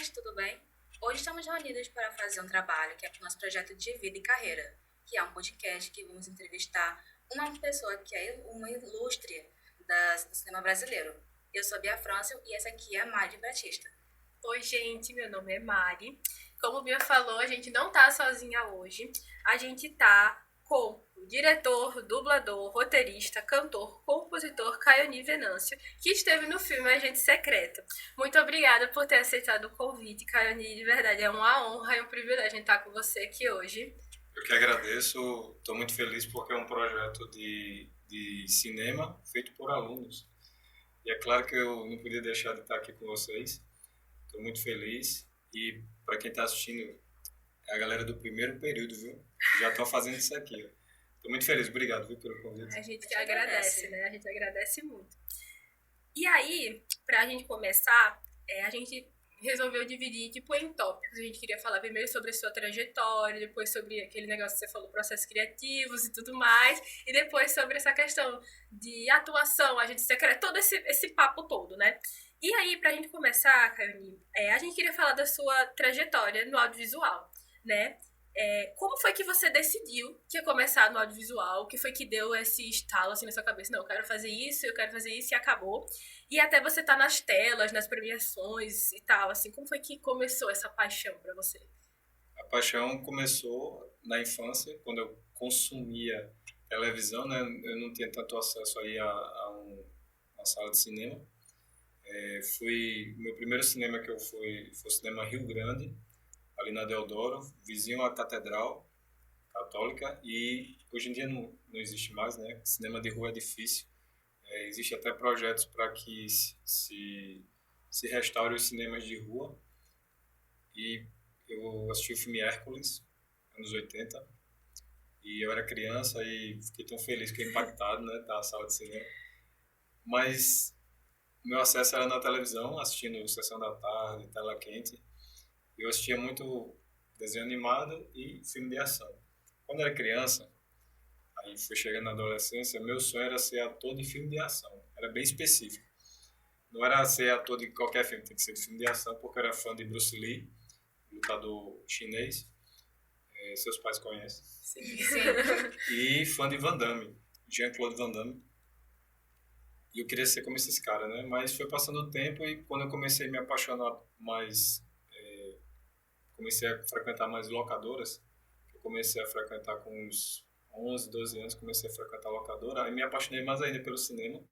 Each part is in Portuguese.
gente, tudo bem? Hoje estamos reunidos para fazer um trabalho que é para o nosso projeto de vida e carreira, que é um podcast que vamos entrevistar uma pessoa que é uma ilustre do cinema brasileiro. Eu sou a Bia França e essa aqui é a Madi Batista. Oi, gente, meu nome é Mari. Como a Bia falou, a gente não tá sozinha hoje. A gente tá com o diretor, dublador, roteirista, cantor, compositor Caioni Venâncio, que esteve no filme Agente Secreto. Muito obrigada por ter aceitado o convite, Caioni. De verdade, é uma honra e um privilégio estar com você aqui hoje. Eu que agradeço, estou muito feliz porque é um projeto de cinema feito por alunos. E é claro que eu não podia deixar de estar aqui com vocês. Estou muito feliz e para quem está assistindo, é a galera do primeiro período, viu? Já estão fazendo isso aqui. Estou muito feliz, obrigado, viu, pelo convite. A gente que agradece, né? A gente agradece muito. E aí, pra gente começar, a gente resolveu dividir tipo em tópicos. A gente queria falar primeiro sobre a sua trajetória, depois sobre aquele negócio que você falou, processos criativos e tudo mais, e depois sobre essa questão de atuação, agente secreto, todo esse papo todo, né? E aí, pra gente começar, Caioni, a gente queria falar da sua trajetória no audiovisual, né? Como foi que você decidiu que ia começar no audiovisual? O que foi que deu esse estalo assim na sua cabeça? Não, eu quero fazer isso, eu quero fazer isso e acabou. E até você tá nas telas, nas premiações e tal, assim, como foi que começou essa paixão pra você? A paixão começou na infância, quando eu consumia televisão, né? Eu não tinha tanto acesso aí uma sala de cinema. Meu primeiro cinema que eu fui foi o Cinema Rio Grande, ali na Deodoro, vizinho à Catedral Católica, e hoje em dia não existe mais, né? Cinema de rua é difícil. Existe até projetos para que se restaure os cinemas de rua. E eu assisti o filme Hércules, anos 80, e eu era criança e fiquei tão feliz, fiquei impactado, né, da sala de cinema. Mas o meu acesso era na televisão, assistindo Sessão da Tarde, Tela Quente. Eu assistia muito desenho animado e filme de ação. Quando eu era criança, aí foi chegando na adolescência, meu sonho era ser ator de filme de ação. Era bem específico. Não era ser ator de qualquer filme, tem que ser de filme de ação, porque eu era fã de Bruce Lee, lutador chinês. Seus pais conhecem. Sim. E fã de Van Damme, Jean-Claude Van Damme. E eu queria ser como esses caras, né? Mas foi passando o tempo e quando eu comecei a me apaixonar mais, comecei a frequentar mais locadoras. Eu comecei a frequentar com uns 11, 12 anos, comecei a frequentar locadora. Aí me apaixonei mais ainda pelo cinema.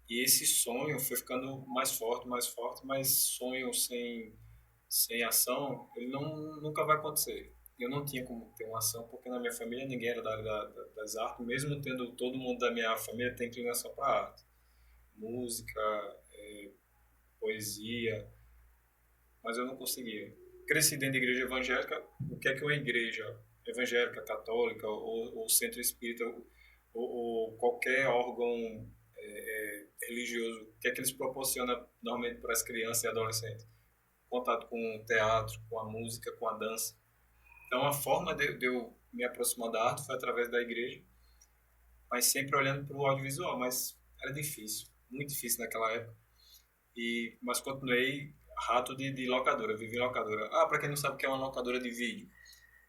E esse sonho foi ficando mais forte, mas sonho sem ação, ele nunca vai acontecer. Eu não tinha como ter uma ação, porque na minha família ninguém era da área das artes, mesmo tendo todo mundo da minha família tem inclinação para arte. Música, poesia, mas eu não conseguia. Cresci dentro da igreja evangélica. O que é uma igreja evangélica, católica ou centro espírita ou qualquer órgão religioso, o que é que eles proporcionam normalmente para as crianças e adolescentes? Contato com o teatro, com a música, com a dança. Então a forma de eu me aproximar da arte foi através da igreja, mas sempre olhando para o audiovisual, mas era difícil, muito difícil naquela época. Mas continuei rato de locadora, vivi em locadora. Para quem não sabe o que é uma locadora de vídeo,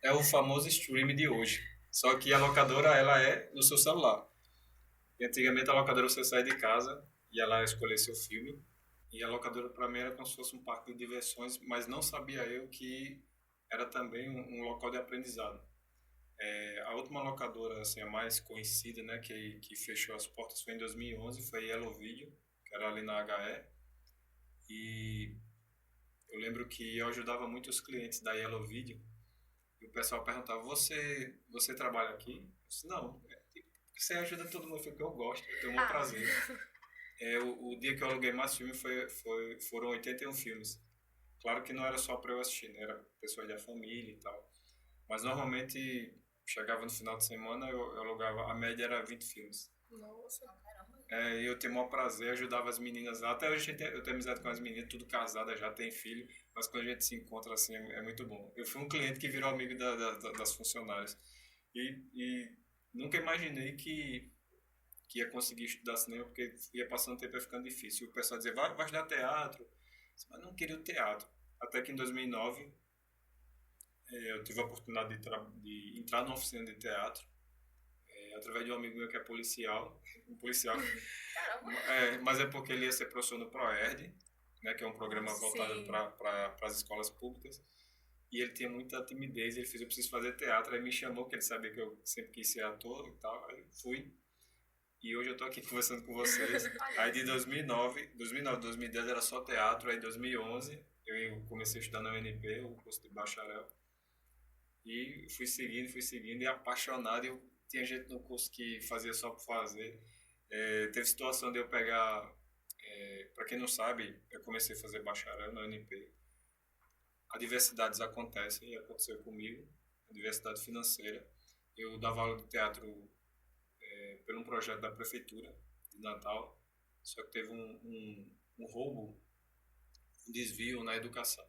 é o famoso stream de hoje. Só que a locadora, ela é no seu celular. E antigamente a locadora você saía de casa, ia lá escolher seu filme, e a locadora para mim era como se fosse um parque de diversões, mas não sabia eu que era também um local de aprendizado. A última locadora, assim, a mais conhecida, né, que fechou as portas foi em 2011, foi a Yellow Video, que era ali na HE. E eu lembro que eu ajudava muito os clientes da Yellow Video, e o pessoal perguntava, você trabalha aqui? Eu disse, não, você ajuda todo mundo, porque eu gosto, eu tenho muito prazer. O dia que eu aluguei mais filme foram 81 filmes. Claro que não era só para eu assistir, né? Era pessoas da família e tal. Mas normalmente chegava no final de semana, eu alugava, a média era 20 filmes. Nossa, caramba. E eu tenho o maior prazer, ajudava as meninas lá. Até hoje eu tenho amizade com as meninas, tudo casada, já tem filho. Mas quando a gente se encontra assim, é muito bom. Eu fui um cliente que virou amigo das funcionárias. E nunca imaginei que ia conseguir estudar cinema, porque ia passando o tempo e ia ficando difícil. E o pessoal dizia, vai estudar teatro. Mas não queria o teatro. Até que em 2009 eu tive a oportunidade de entrar numa oficina de teatro, através de um amigo meu que é policial, um policial, Caramba. mas é porque ele ia ser professor no ProERD, né, que é um programa voltado Sim. para as escolas públicas, e ele tinha muita timidez, ele fez, eu preciso fazer teatro, aí me chamou, porque ele sabia que eu sempre quis ser ator e tal, aí fui, e hoje eu tô aqui conversando com vocês. Aí de 2010 era só teatro, aí em 2011 eu comecei a estudar na UNP, o curso de bacharel, e fui seguindo, e apaixonado. Eu tinha gente no curso que fazia só por fazer. Teve situação de eu pegar, para quem não sabe, eu comecei a fazer bacharel na UNP. Adversidades acontecem, e aconteceu comigo, adversidade financeira. Eu dava aula de teatro por um projeto da prefeitura de Natal, só que teve um roubo, um desvio na educação.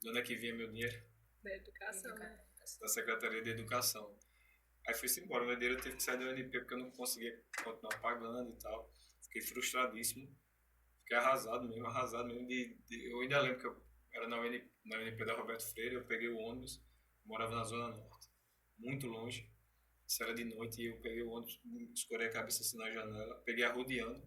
De onde é que vinha meu dinheiro? Da educação, né? Da Secretaria de Educação. Aí fui-se embora, meu dinheiro eu tive que sair da UNP porque eu não conseguia continuar pagando e tal. Fiquei frustradíssimo, fiquei arrasado mesmo. Eu ainda lembro que eu era na UNP da Roberto Freire, eu peguei o ônibus, morava na Zona Norte, muito longe. Isso era de noite e eu peguei o ônibus, escorei a cabeça assim na janela, peguei arrodeando,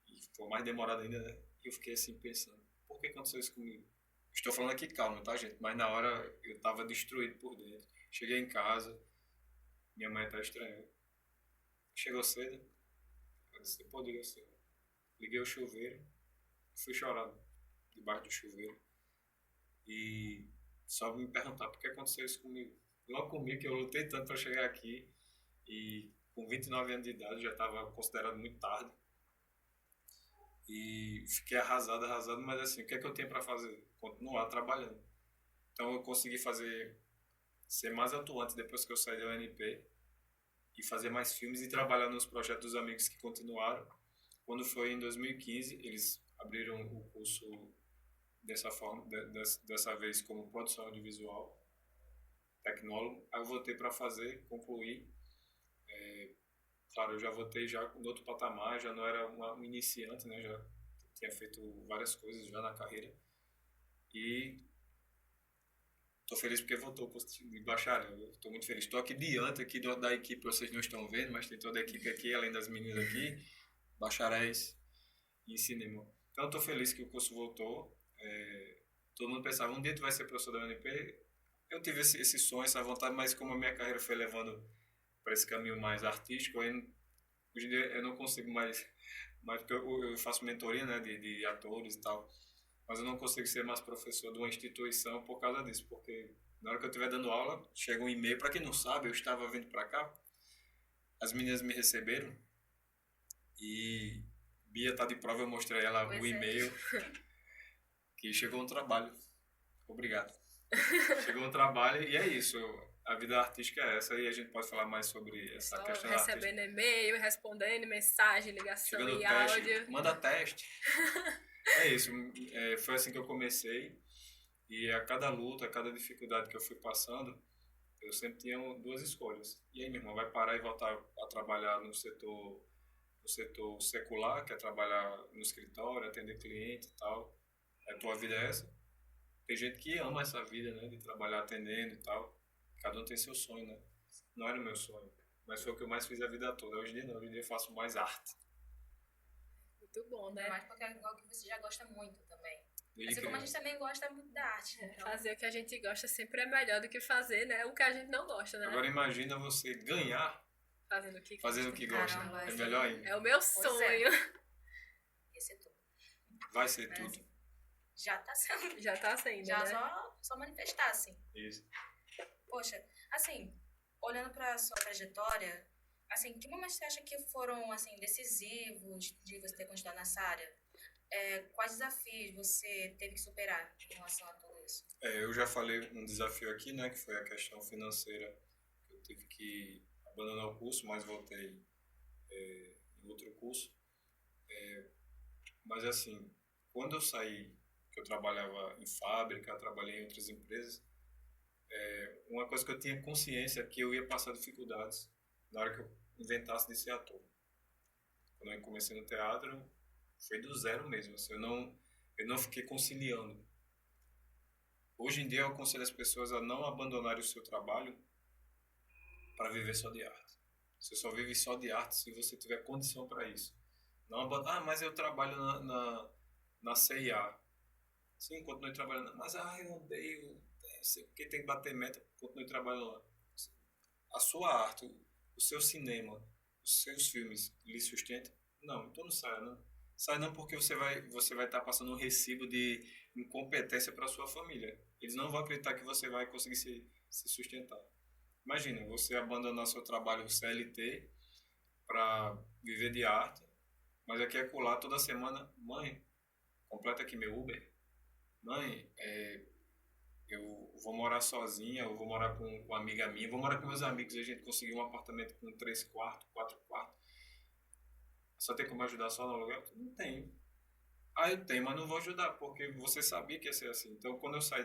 e foi mais demorado ainda, né? E eu fiquei assim pensando, por que aconteceu isso comigo? Estou falando aqui calma, tá, gente? Mas na hora eu tava destruído por dentro. Cheguei em casa, minha mãe tá estranha. Chegou cedo? Eu disse, pô, diga assim. Liguei o chuveiro, fui chorando debaixo do chuveiro. E só me perguntar por que aconteceu isso comigo. Logo comigo, que eu lutei tanto para chegar aqui, e com 29 anos de idade já estava considerado muito tarde. E fiquei arrasado, mas assim, o que é que eu tenho para fazer? Continuar trabalhando. Então eu consegui ser mais atuante depois que eu saí da UNP e fazer mais filmes e trabalhar nos projetos dos amigos que continuaram. Quando foi em 2015, eles abriram o curso dessa forma, dessa vez como produção audiovisual, tecnólogo. Aí eu voltei para fazer, concluir. Claro, eu já voltei já no outro patamar, já não era um iniciante, né? Já tinha feito várias coisas já na carreira. E estou feliz porque voltou o curso de bacharel. Estou muito feliz. Estou aqui diante aqui da equipe, vocês não estão vendo, mas tem toda a equipe aqui, além das meninas aqui, bacharéis em cinema. Então estou feliz que o curso voltou. Todo mundo pensava, um dia tu vai ser professor da UNP. Eu tive esse sonho, essa vontade, mas como a minha carreira foi levando para esse caminho mais artístico, hoje em dia eu não consigo mais porque eu faço mentoria, né, de atores e tal, mas eu não consigo ser mais professor de uma instituição por causa disso, porque na hora que eu estiver dando aula, chega um e-mail, para quem não sabe, eu estava vindo para cá, as meninas me receberam e Bia tá de prova, eu mostrei ela Pois o é. e-mail que chegou um trabalho. Obrigado. Chegou um trabalho e é isso. A vida artística é essa e a gente pode falar mais sobre essa Só questão da artística. recebendo e-mail, respondendo mensagem, ligação Chegando e o teste, áudio. manda teste. É isso. Foi assim que eu comecei e a cada luta, a cada dificuldade que eu fui passando, eu sempre tinha duas escolhas. E aí, meu irmão, vai parar e voltar a trabalhar no setor secular, que é trabalhar no escritório, atender cliente e tal. A tua vida é essa? Tem gente que ama essa vida, né, de trabalhar atendendo e tal. Cada um tem seu sonho, né? Não era o meu sonho, mas foi o que eu mais fiz a vida toda. Hoje em dia não, hoje em dia eu faço mais arte. Muito bom, Ainda né? mais porque é algo que você já gosta muito também. Desde Assim como a gente criança. também gosta muito da arte. Então, Fazer o que a gente gosta sempre é melhor do que fazer, né? O que a gente não gosta, né? Agora imagina você ganhar Fazendo o que fazendo o gosta. que gosta. Caramba, É assim, melhor ainda. É o meu Pois sonho. esse é tudo. Vai ser Mas, tudo. assim, já tá sendo. Já tá sendo, Já né? só manifestar, assim. Isso. Poxa, assim, olhando pra sua trajetória, assim, que momentos você acha que foram, assim, decisivos de você ter continuado nessa área? Quais desafios você teve que superar em relação a tudo isso? Eu já falei um desafio aqui, né, que foi a questão financeira, que eu tive que abandonar o curso, mas voltei em outro curso. Mas assim, quando eu saí, que eu trabalhava em fábrica, trabalhei em outras empresas, uma coisa que eu tinha consciência é que eu ia passar dificuldades na hora que eu inventasse de ser ator. Quando eu comecei no teatro, foi do zero mesmo. Assim, Eu não fiquei conciliando. Hoje em dia eu aconselho as pessoas a não abandonarem o seu trabalho para viver só de arte. Você só vive só de arte se você tiver condição para isso. Não mas eu trabalho na CIA. Sim, continue trabalhando. Mas eu odeio, sei porque tem que bater meta, continue trabalhando lá. A sua arte, o seu cinema, os seus filmes lhe sustentam? Não, então não saia não. Sai não porque você vai estar passando um recibo de incompetência para sua família. Eles não vão acreditar que você vai conseguir se sustentar. Imagina, você abandonar seu trabalho CLT para viver de arte, mas aqui é colar toda semana, mãe, completa aqui meu Uber. Mãe, eu vou morar sozinha, eu vou morar com uma amiga minha, vou morar com meus amigos e a gente conseguiu um apartamento com 3 quartos, 4 quartos. Só tem como ajudar só no aluguel? Não tem. Eu tenho, mas não vou ajudar, porque você sabia que ia ser assim. Então, quando eu saí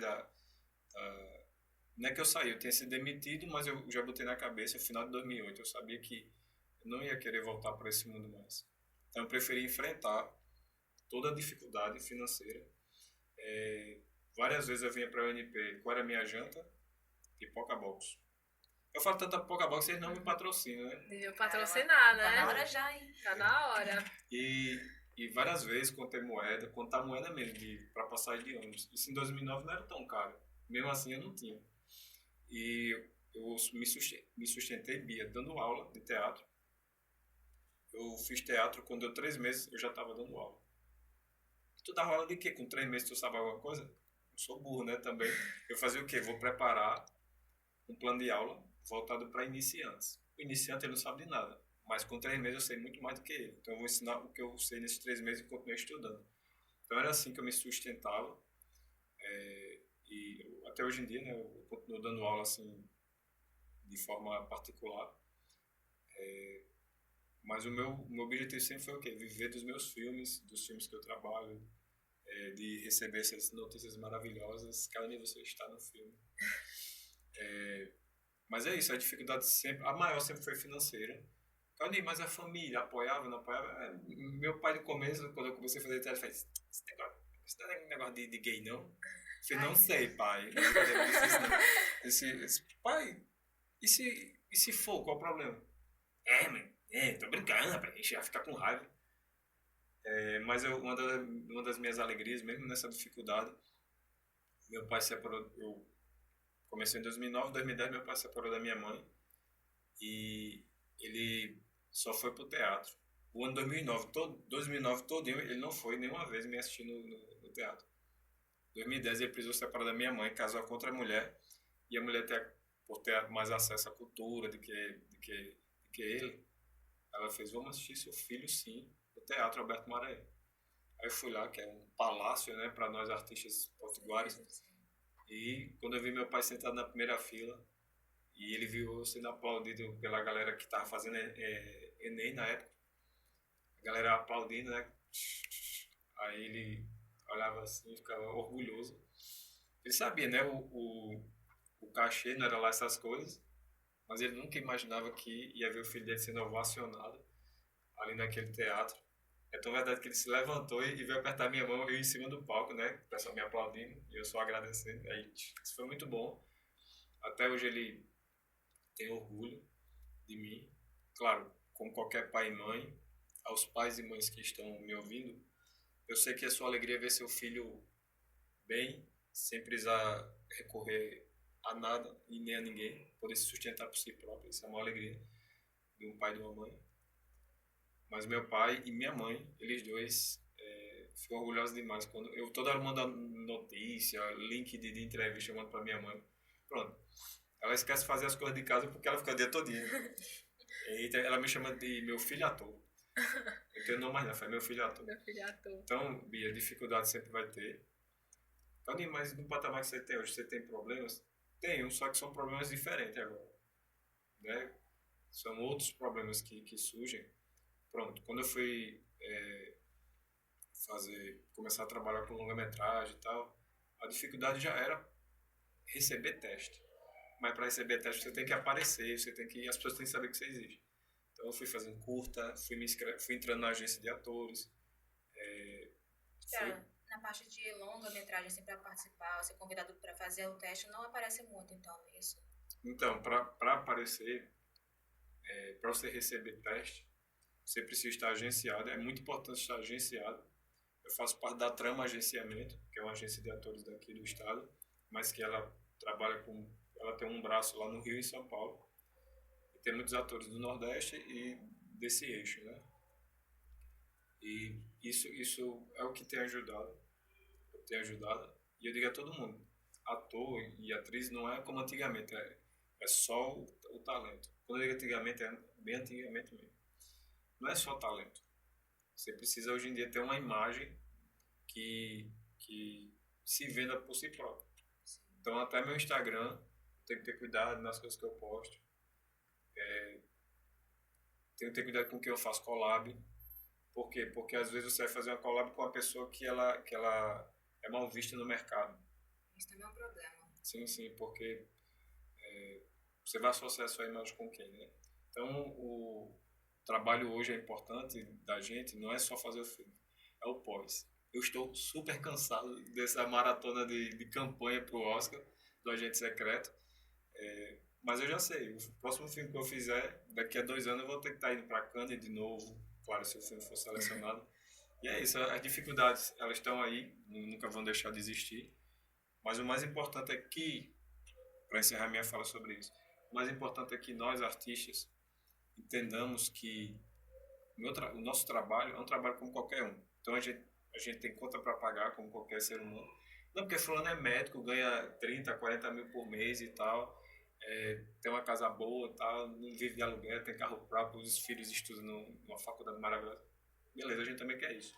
não é que eu saí, eu tinha sido demitido, mas eu já botei na cabeça, no final de 2008, eu sabia que eu não ia querer voltar para esse mundo mais. Então, eu preferi enfrentar toda a dificuldade financeira. Várias vezes eu vinha para a UNP, qual era a minha janta? Pipoca box. Eu falo tanta pipoca box, vocês não me patrocinam, né? Devia patrocinar, né? Tá na hora já, hein? Tá na hora. E várias vezes contei moeda, contar moeda mesmo para passagem de ônibus. Isso em 2009 não era tão caro. Mesmo assim eu não tinha. E eu me sustentei, Bia, dando aula de teatro. Eu fiz teatro quando deu 3 meses, eu já estava dando aula. Tu dava aula de quê? Com 3 meses tu sabe alguma coisa? Eu sou burro, né, também. Eu fazia o quê? Vou preparar um plano de aula voltado para iniciantes. O iniciante ele não sabe de nada, mas com 3 meses eu sei muito mais do que ele. Então eu vou ensinar o que eu sei nesses 3 meses e continuar estudando. Então era assim que eu me sustentava. E até hoje em dia, né, eu continuo dando aula assim de forma particular. Mas o meu objetivo sempre foi o quê? Viver dos meus filmes, dos filmes que eu trabalho, de receber essas notícias maravilhosas. Cada dia você está no filme. Mas é isso, a dificuldade sempre, a maior sempre foi financeira. Cadê? Mas a família apoiava, não apoiava? Meu pai no começo, quando eu comecei a fazer teatro, fez, isso não é um negócio de gay, não? Eu falei, não sei, pai. Eu disse, pai, e se for, qual o problema? Mãe, tô brincando, rapaz, a gente vai ficar com raiva. Mas uma das minhas alegrias, mesmo nessa dificuldade, meu pai separou, eu comecei em 2009, 2010 meu pai separou da minha mãe e ele só foi pro teatro. O ano 2009 todinho, ele não foi nenhuma vez me assistir no teatro. Em 2010 ele precisou separar da minha mãe, casou com outra mulher e a mulher por ter mais acesso à cultura do que ele, ela fez, vamos assistir seu filho sim, no Teatro Alberto Maranhão. Aí eu fui lá, que é um palácio, né, para nós artistas potiguares. E quando eu vi meu pai sentado na primeira fila, e ele viu eu sendo aplaudido pela galera que estava fazendo Enem na época, a galera aplaudindo, né? Aí ele olhava assim, ficava orgulhoso. Ele sabia, né? O cachê não era lá essas coisas, mas ele nunca imaginava que ia ver o filho dele sendo ovacionado ali naquele teatro. É tão verdade que ele se levantou e veio apertar minha mão, eu em cima do palco, né? O pessoal me aplaudindo e eu só agradecendo. Aí, isso foi muito bom. Até hoje ele tem orgulho de mim. Claro, como qualquer pai e mãe, aos pais e mães que estão me ouvindo, eu sei que a sua alegria é ver seu filho bem, sem precisar recorrer a nada e nem a ninguém, poder se sustentar por si próprio. Isso é uma alegria de um pai e de uma mãe. Mas meu pai e minha mãe, eles dois, ficam orgulhosos demais. Quando eu toda hora mando notícia, link de entrevista, eu mando pra minha mãe. Pronto. Ela esquece de fazer as coisas de casa porque ela fica o dia todinho. E ela me chama de meu filho ator. Eu tenho nome mais não, foi meu filho ator. Meu filho ator. Então, Bia, dificuldade sempre vai ter. Claudinho, mas no patamar que você tem hoje, você tem problemas? Tenho, só que são problemas diferentes agora. Né? São outros problemas que surgem. Pronto, quando eu fui começar a trabalhar com longa-metragem e tal, a dificuldade já era receber teste. Mas para receber teste você tem que aparecer, as pessoas têm que saber que você existe. Então eu fui fazendo curta, fui entrando na agência de atores. Na na parte de longa-metragem, assim, para participar, ser convidado para fazer o teste, não aparece muito, então, é isso. Então, para aparecer, para você receber teste, você precisa estar agenciado. É muito importante estar agenciado. Eu faço parte da Trama Agenciamento, que é uma agência de atores daqui do estado, mas que ela trabalha com... Ela tem um braço lá no Rio e em São Paulo. E tem muitos atores do Nordeste e desse eixo, né? E isso é o que tem ajudado. Tem ajudado. E eu digo a todo mundo, ator e atriz não é como antigamente, é só o talento. Quando eu digo antigamente, é bem antigamente mesmo. Não é só talento. Você precisa hoje em dia ter uma imagem que se venda por si próprio. Então até meu Instagram, tenho que ter cuidado nas coisas que eu posto. Tenho que ter cuidado com o que eu faço collab. Por quê? Porque às vezes você vai fazer uma collab com uma pessoa que ela é mal vista no mercado. Isso também é um problema. Sim, sim, porque você vai associar a sua imagem com quem, né? Então, o trabalho hoje é importante da gente, não é só fazer o filme, é o pós. Eu estou super cansado dessa maratona de campanha pro Oscar, do Agente Secreto, mas eu já sei, o próximo filme que eu fizer, daqui a 2 anos eu vou ter que estar indo para Cannes de novo, claro, se o filme for selecionado. E é isso, as dificuldades, elas estão aí, nunca vão deixar de existir, mas o mais importante é que, para encerrar minha fala sobre isso, o mais importante é que nós, artistas, entendamos que o nosso trabalho é um trabalho como qualquer um. Então a gente tem conta para pagar como qualquer ser humano. Não porque fulano é médico, ganha 30, 40 mil por mês e tal, tem uma casa boa e tal, não vive de aluguel, tem carro próprio, os filhos estudam numa faculdade maravilhosa. Beleza, a gente também quer isso.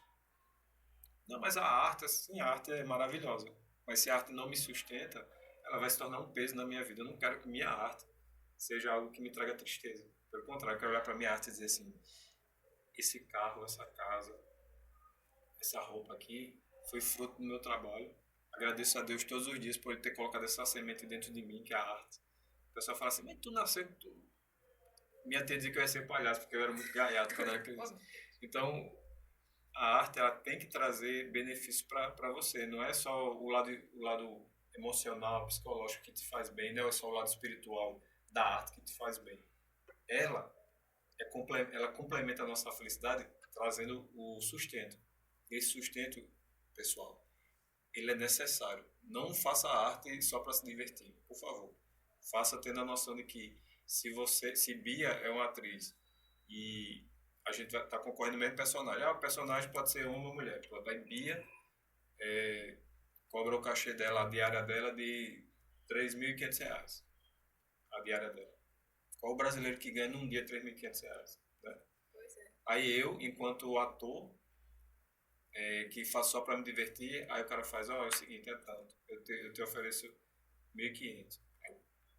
Não, mas a arte, assim, a arte é maravilhosa. Mas se a arte não me sustenta, ela vai se tornar um peso na minha vida. Eu não quero que minha arte seja algo que me traga tristeza. Pelo contrário, eu quero olhar para minha arte e dizer assim, esse carro, essa casa, essa roupa aqui foi fruto do meu trabalho. Agradeço a Deus todos os dias por ele ter colocado essa semente dentro de mim, que é a arte. O pessoal fala assim, mas tu nasceu... Minha tia dizia que eu ia ser palhaço, porque eu era muito gaiato quando era criança. Então, a arte ela tem que trazer benefícios para você. Não é só o lado emocional, psicológico que te faz bem, não é só o lado espiritual da arte que te faz bem. Ela, ela complementa a nossa felicidade trazendo o sustento. Esse sustento, pessoal, ele é necessário. Não faça arte só para se divertir, por favor. Faça tendo a noção de que se Bia é uma atriz e a gente vai estar concorrendo no mesmo personagem. O personagem pode ser homem ou mulher. Aí Bia cobra o cachê dela, a diária dela, de R$ 3.500. A diária dela. Qual o brasileiro que ganha num dia R$ 3.500? Né? Pois é. Aí eu, enquanto ator, que faço só para me divertir, aí o cara faz, é o seguinte, é tanto. Eu te ofereço 1.500.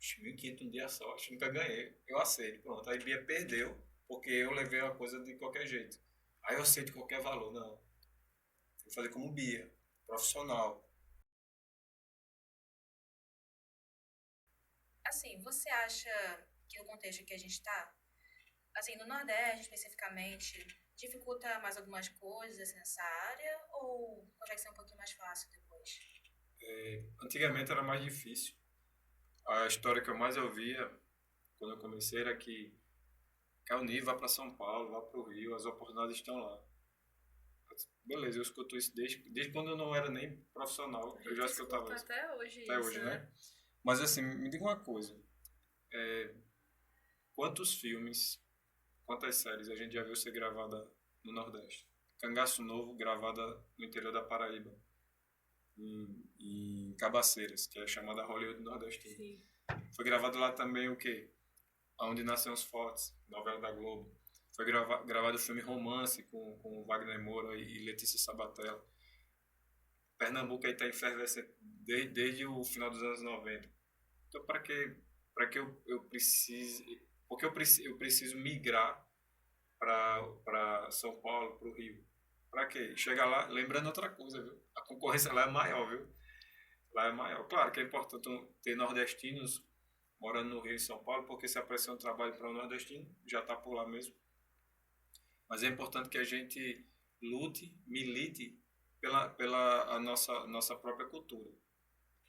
1.500 um dia só, acho que nunca ganhei. Eu aceito, pronto. Aí Bia perdeu, porque eu levei a coisa de qualquer jeito. Aí eu aceito qualquer valor, não. Vou fazer como Bia, profissional. Assim, você acha que no contexto que a gente está, assim, no Nordeste especificamente, dificulta mais algumas coisas assim, nessa área ou consegue ser um pouquinho mais fácil depois? Antigamente era mais difícil. A história que eu mais ouvia quando eu comecei era que Cauni vá para São Paulo, vá para o Rio, as oportunidades estão lá. Beleza, eu escuto isso desde quando eu não era nem profissional, eu já escutava isso. Até hoje Até isso, hoje, né? Mas assim, me diga uma coisa. Quantos filmes, quantas séries a gente já viu ser gravada no Nordeste? Cangaço Novo, gravada no interior da Paraíba, em Cabaceiras, que é chamada Hollywood Nordestina. Sim. Foi gravado lá também o quê? Aonde Nascem os Fortes, novela da Globo. Foi gravado o filme Romance com Wagner Moura e Letícia Sabatella. Pernambuco aí está em efervescente desde o final dos anos 90. Então, para que eu precise... Porque eu preciso migrar para São Paulo, para o Rio. Para quê? Chegar lá, lembrando outra coisa, viu? A concorrência lá é maior, viu? Lá é maior. Claro que é importante ter nordestinos morando no Rio e São Paulo, porque se aparecer um trabalho para um nordestino, já está por lá mesmo. Mas é importante que a gente lute, milite pela nossa própria cultura.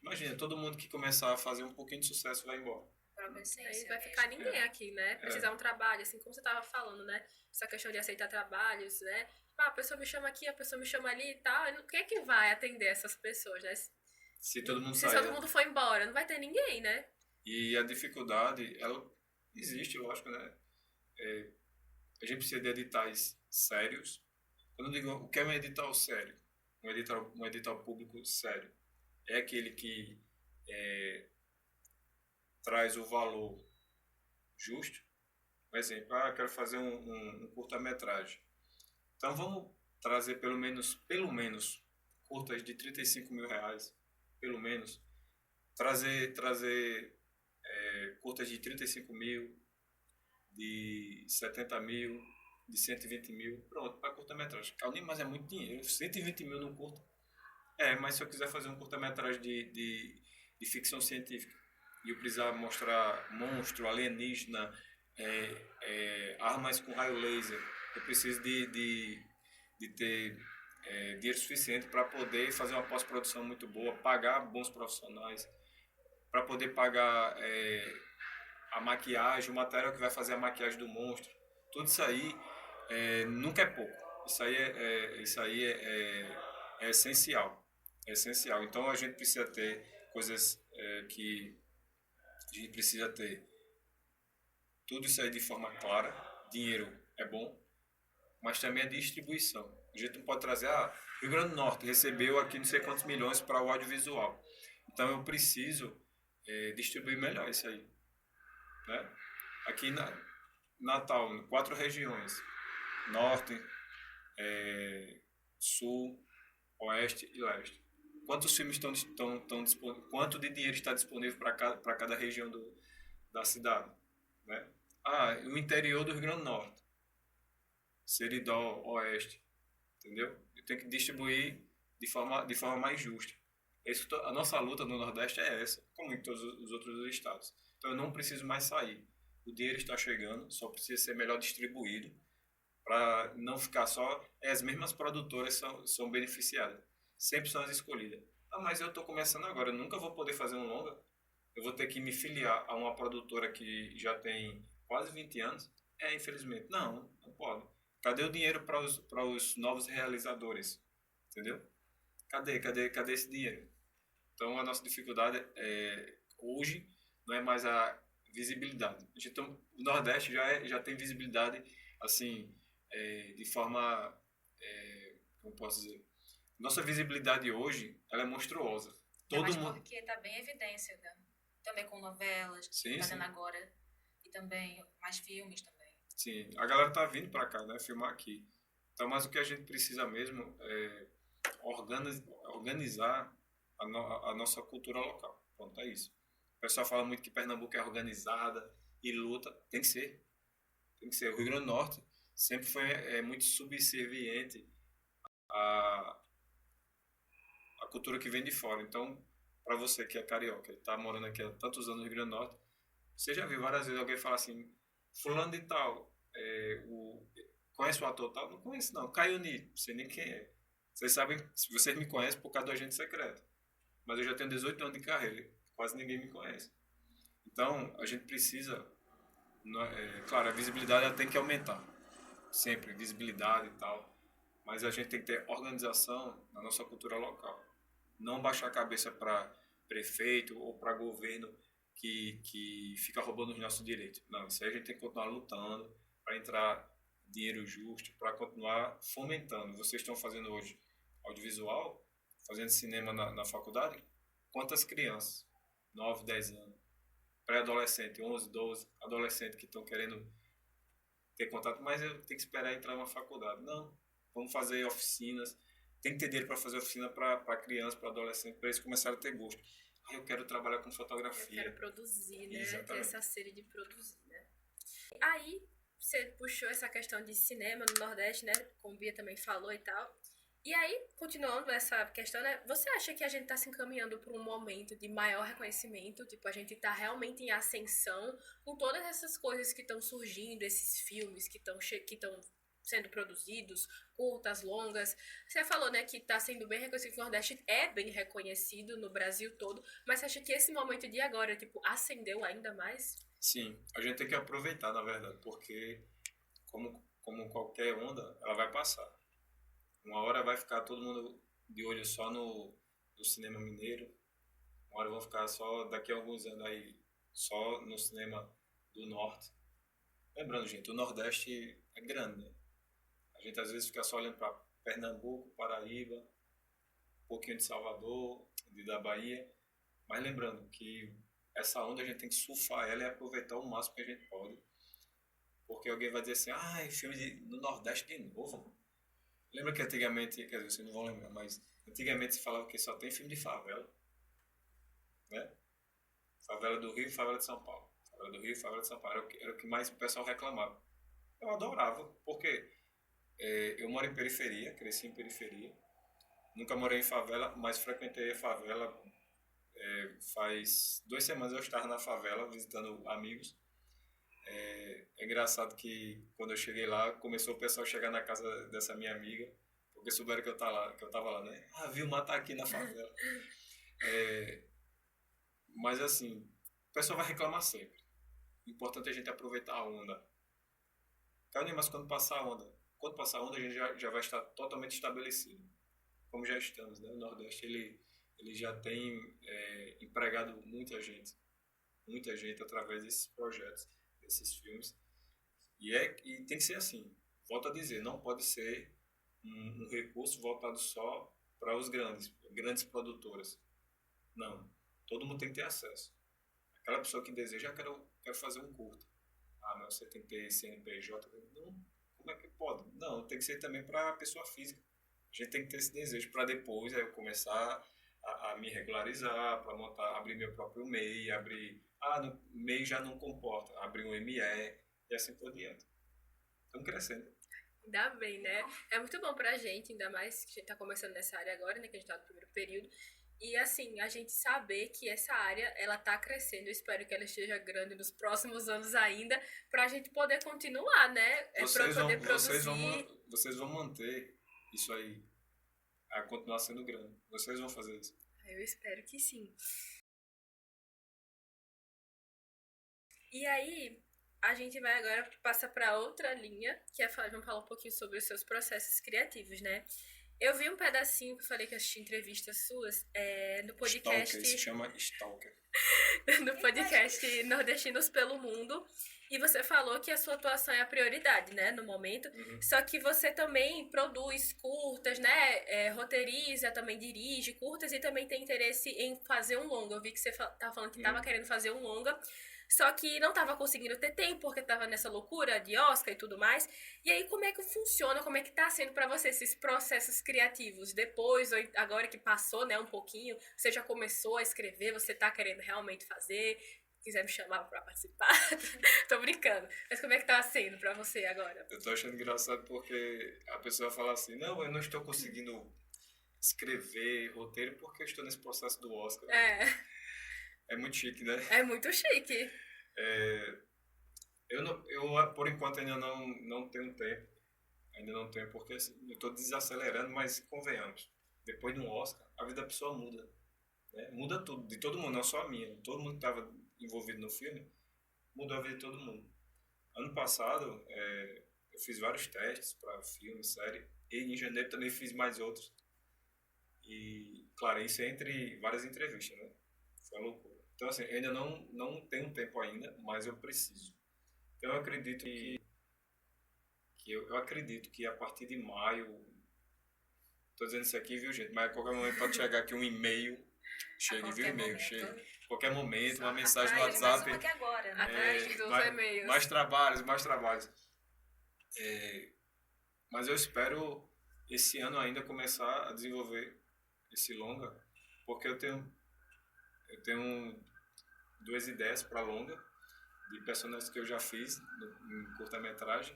Imagina, todo mundo que começar a fazer um pouquinho de sucesso vai embora. A própria Aí essência vai ficar mesmo. ninguém aqui, né? Precisar um trabalho, assim como você tava falando, né? Essa questão de aceitar trabalhos, né? Ah, a pessoa me chama aqui, a pessoa me chama ali e tal. E quem é que vai atender essas pessoas, né? Se todo mundo Se sair. todo mundo for embora, não vai ter ninguém, né? E a dificuldade, ela existe, lógico, né? A gente precisa de editais sérios. Quando eu digo o que é um edital sério, um edital público sério, é aquele que traz o valor justo. Por exemplo, quero fazer um curta-metragem. Então vamos trazer pelo menos curtas de R$ 35.000, pelo menos. Trazer curtas de 35 mil, de 70 mil, de 120 mil, pronto, para curta-metragem. Mas é muito dinheiro, 120 mil num curta. Mas se eu quiser fazer um curta-metragem de ficção científica e eu precisar mostrar monstro, alienígena, armas com raio laser, eu preciso de ter dinheiro suficiente para poder fazer uma pós-produção muito boa, pagar bons profissionais, para poder pagar a maquiagem, o material que vai fazer a maquiagem do monstro. Tudo isso aí nunca é pouco. Isso aí é essencial. É essencial. Então a gente precisa ter coisas que a gente precisa ter. Tudo isso aí de forma clara. Dinheiro é bom, mas também a distribuição. A gente não pode trazer, Rio Grande do Norte recebeu aqui não sei quantos milhões para o audiovisual. Então eu preciso distribuir melhor isso aí. Né? Aqui na Natal, 4 regiões: Norte, Sul, Oeste e Leste. Quantos filmes estão disponíveis? Quanto de dinheiro está disponível para cada região da cidade? Né? O interior do Rio Grande do Norte, Seridó, Oeste, entendeu? Eu tenho que distribuir de forma mais justa. A nossa luta no Nordeste é essa, como em todos os outros estados. Então eu não preciso mais sair. O dinheiro está chegando, só precisa ser melhor distribuído para não ficar só. As mesmas produtoras são beneficiadas, sempre são as escolhidas. Mas eu estou começando agora, eu nunca vou poder fazer um longa. Eu vou ter que me filiar a uma produtora que já tem quase 20 anos. Infelizmente, não pode. Cadê o dinheiro para os novos realizadores? Entendeu? Cadê esse dinheiro? Então a nossa dificuldade hoje não é mais a visibilidade. Então, o Nordeste já tem visibilidade assim de forma, como posso dizer, nossa visibilidade hoje ela é monstruosa. Mas Mundo. porque está bem em evidência, né? Também com novelas, Sim, tá sim. dando agora, e também mais filmes também. Sim, a galera tá vindo para cá, né, filmar aqui. Então, mas o que a gente precisa mesmo é organizar a nossa cultura local. Pronto, é isso. O pessoal fala muito que Pernambuco é organizada e luta. Tem que ser. Tem que ser. O Rio Grande do Norte sempre foi muito subserviente à, à cultura que vem de fora. Então, para você que é carioca e está morando aqui há tantos anos no Rio Grande do Norte, você já viu várias vezes alguém falar assim, fulano de tal, conhece o ator tal? Não conheço não. Caiuni, não sei nem quem é. Vocês sabem, se vocês me conhecem por causa do Agente Secreto. Mas eu já tenho 18 anos de carreira, quase ninguém me conhece. Então, a gente precisa, claro, a visibilidade ela tem que aumentar, sempre, visibilidade e tal, mas a gente tem que ter organização na nossa cultura local. Não baixar a cabeça para prefeito ou para governo que fica roubando os nossos direitos. Não, isso aí a gente tem que continuar lutando para entrar dinheiro justo, para continuar fomentando. Vocês estão fazendo hoje audiovisual, fazendo cinema na faculdade? Quantas crianças? 9, 10 anos. Pré-adolescente, 11, 12, adolescente que estão querendo ter contato, mas eu tenho que esperar entrar na faculdade. Não, vamos fazer oficinas. Tem que ter dinheiro para fazer oficina para criança, para adolescente, para eles começarem a ter gosto. Eu quero trabalhar com fotografia. Eu quero produzir, né? Exatamente. Ter essa sede de produzir, né? Aí, você puxou essa questão de cinema no Nordeste, né? Como o Bia também falou e tal. E aí, continuando essa questão, né? Você acha que a gente tá se encaminhando para um momento de maior reconhecimento? Tipo, a gente tá realmente em ascensão com todas essas coisas que estão surgindo, esses filmes que estão sendo produzidos, curtas, longas. Você falou, né, que está sendo bem reconhecido, que o Nordeste é bem reconhecido no Brasil todo, mas você acha que esse momento de agora, tipo, acendeu ainda mais? Sim, a gente tem que aproveitar, na verdade, porque como qualquer onda, ela vai passar. Uma hora vai ficar todo mundo de olho só no cinema mineiro, uma hora vão ficar só daqui a alguns anos aí só no cinema do norte. Lembrando, gente, o Nordeste é grande, né? A gente às vezes fica só olhando para Pernambuco, Paraíba, um pouquinho de Salvador, da Bahia, mas lembrando que essa onda a gente tem que surfar ela e aproveitar o máximo que a gente pode, porque alguém vai dizer assim, ah, filme no Nordeste de novo. Lembra que antigamente, quer dizer, vocês não vão lembrar, mas antigamente se falava que só tem filme de favela, né? Favela do Rio e favela de São Paulo. Favela do Rio e favela de São Paulo era o que mais o pessoal reclamava. Eu adorava, porque eu moro em periferia, cresci em periferia, nunca morei em favela, mas frequentei a favela. Faz 2 semanas eu estava na favela visitando amigos. É engraçado que quando eu cheguei lá, começou o pessoal a chegar na casa dessa minha amiga, porque souberam que eu tava lá, né? Ah, viu, matar aqui na favela. Mas assim, o pessoal vai reclamar sempre. O importante é a gente aproveitar a onda. Cara, mas quando passar a onda, a gente já vai estar totalmente estabelecido. Como já estamos, né? O Nordeste, ele já tem empregado muita gente através desses projetos, desses filmes. E tem que ser assim. Volto a dizer, não pode ser um recurso voltado só para os grandes produtoras. Não. Todo mundo tem que ter acesso. Aquela pessoa que deseja, quero fazer um curta. Ah, mas você tem que ter CNPJ. Não, como é que pode? Não, tem que ser também para a pessoa física. A gente tem que ter esse desejo para depois eu começar a me regularizar, para montar, abrir meu próprio MEI, abrir... Ah, no MEI já não comporta, abrir um ME e assim por diante. Estamos crescendo. Ainda bem, né? É muito bom pra gente, ainda mais que a gente tá começando nessa área agora, né? Que a gente tá no primeiro período. E assim, a gente saber que essa área, ela tá crescendo. Eu espero que ela esteja grande nos próximos anos ainda, pra gente poder continuar, né? Pra poder produzir. Vocês vão manter isso aí a continuar sendo grande. Vocês vão fazer isso. Eu espero que sim. E aí, a gente vai agora passar para outra linha, que é vamos falar um pouquinho sobre os seus processos criativos, né? Eu vi um pedacinho que eu falei que eu assisti entrevistas suas no podcast. Stalker, se chama Stalker. No podcast Nordestinos pelo Mundo. E você falou que a sua atuação é a prioridade, né, no momento. Uhum. Só que você também produz curtas, né, roteiriza, também dirige curtas e também tem interesse em fazer um longa. Eu vi que você tava falando que estava querendo fazer um longa, só que não estava conseguindo ter tempo porque estava nessa loucura de Oscar e tudo mais. E aí, como é que funciona, como é que tá sendo para você esses processos criativos? Depois, ou agora que passou, né, um pouquinho, você já começou a escrever, você tá querendo realmente fazer? Quiser me chamar pra participar, tô brincando. Mas como é que tá sendo pra você agora? Eu tô achando engraçado porque a pessoa fala assim, não, eu não estou conseguindo escrever roteiro porque eu estou nesse processo do Oscar. É muito chique, né? É muito chique. Eu por enquanto, ainda não tenho tempo. Ainda não tenho, porque assim, eu estou desacelerando, mas convenhamos. Depois de um Oscar, a vida da pessoa muda. Né? Muda tudo, de todo mundo, não só a minha. Todo mundo que estava envolvido no filme, mudou a vida de todo mundo. Ano passado, eu fiz vários testes para filme, série, e em janeiro também fiz mais outros. E, claro, isso é entre várias entrevistas, né? Foi uma loucura. Então, assim, eu ainda não tenho tempo ainda, mas eu preciso. Então, eu acredito eu acredito que a partir de maio, tô dizendo isso aqui, viu, gente? Mas a qualquer momento pode chegar aqui um e-mail. Chega, viu, e-mail? Chega. Qualquer momento, uma mensagem no WhatsApp. Mas agora, né? Atrás dos e-mails. Mais trabalhos. Mas eu espero esse ano ainda começar a desenvolver esse longa, porque eu tenho 2 ideias para longa, de personagens que eu já fiz em curta-metragem.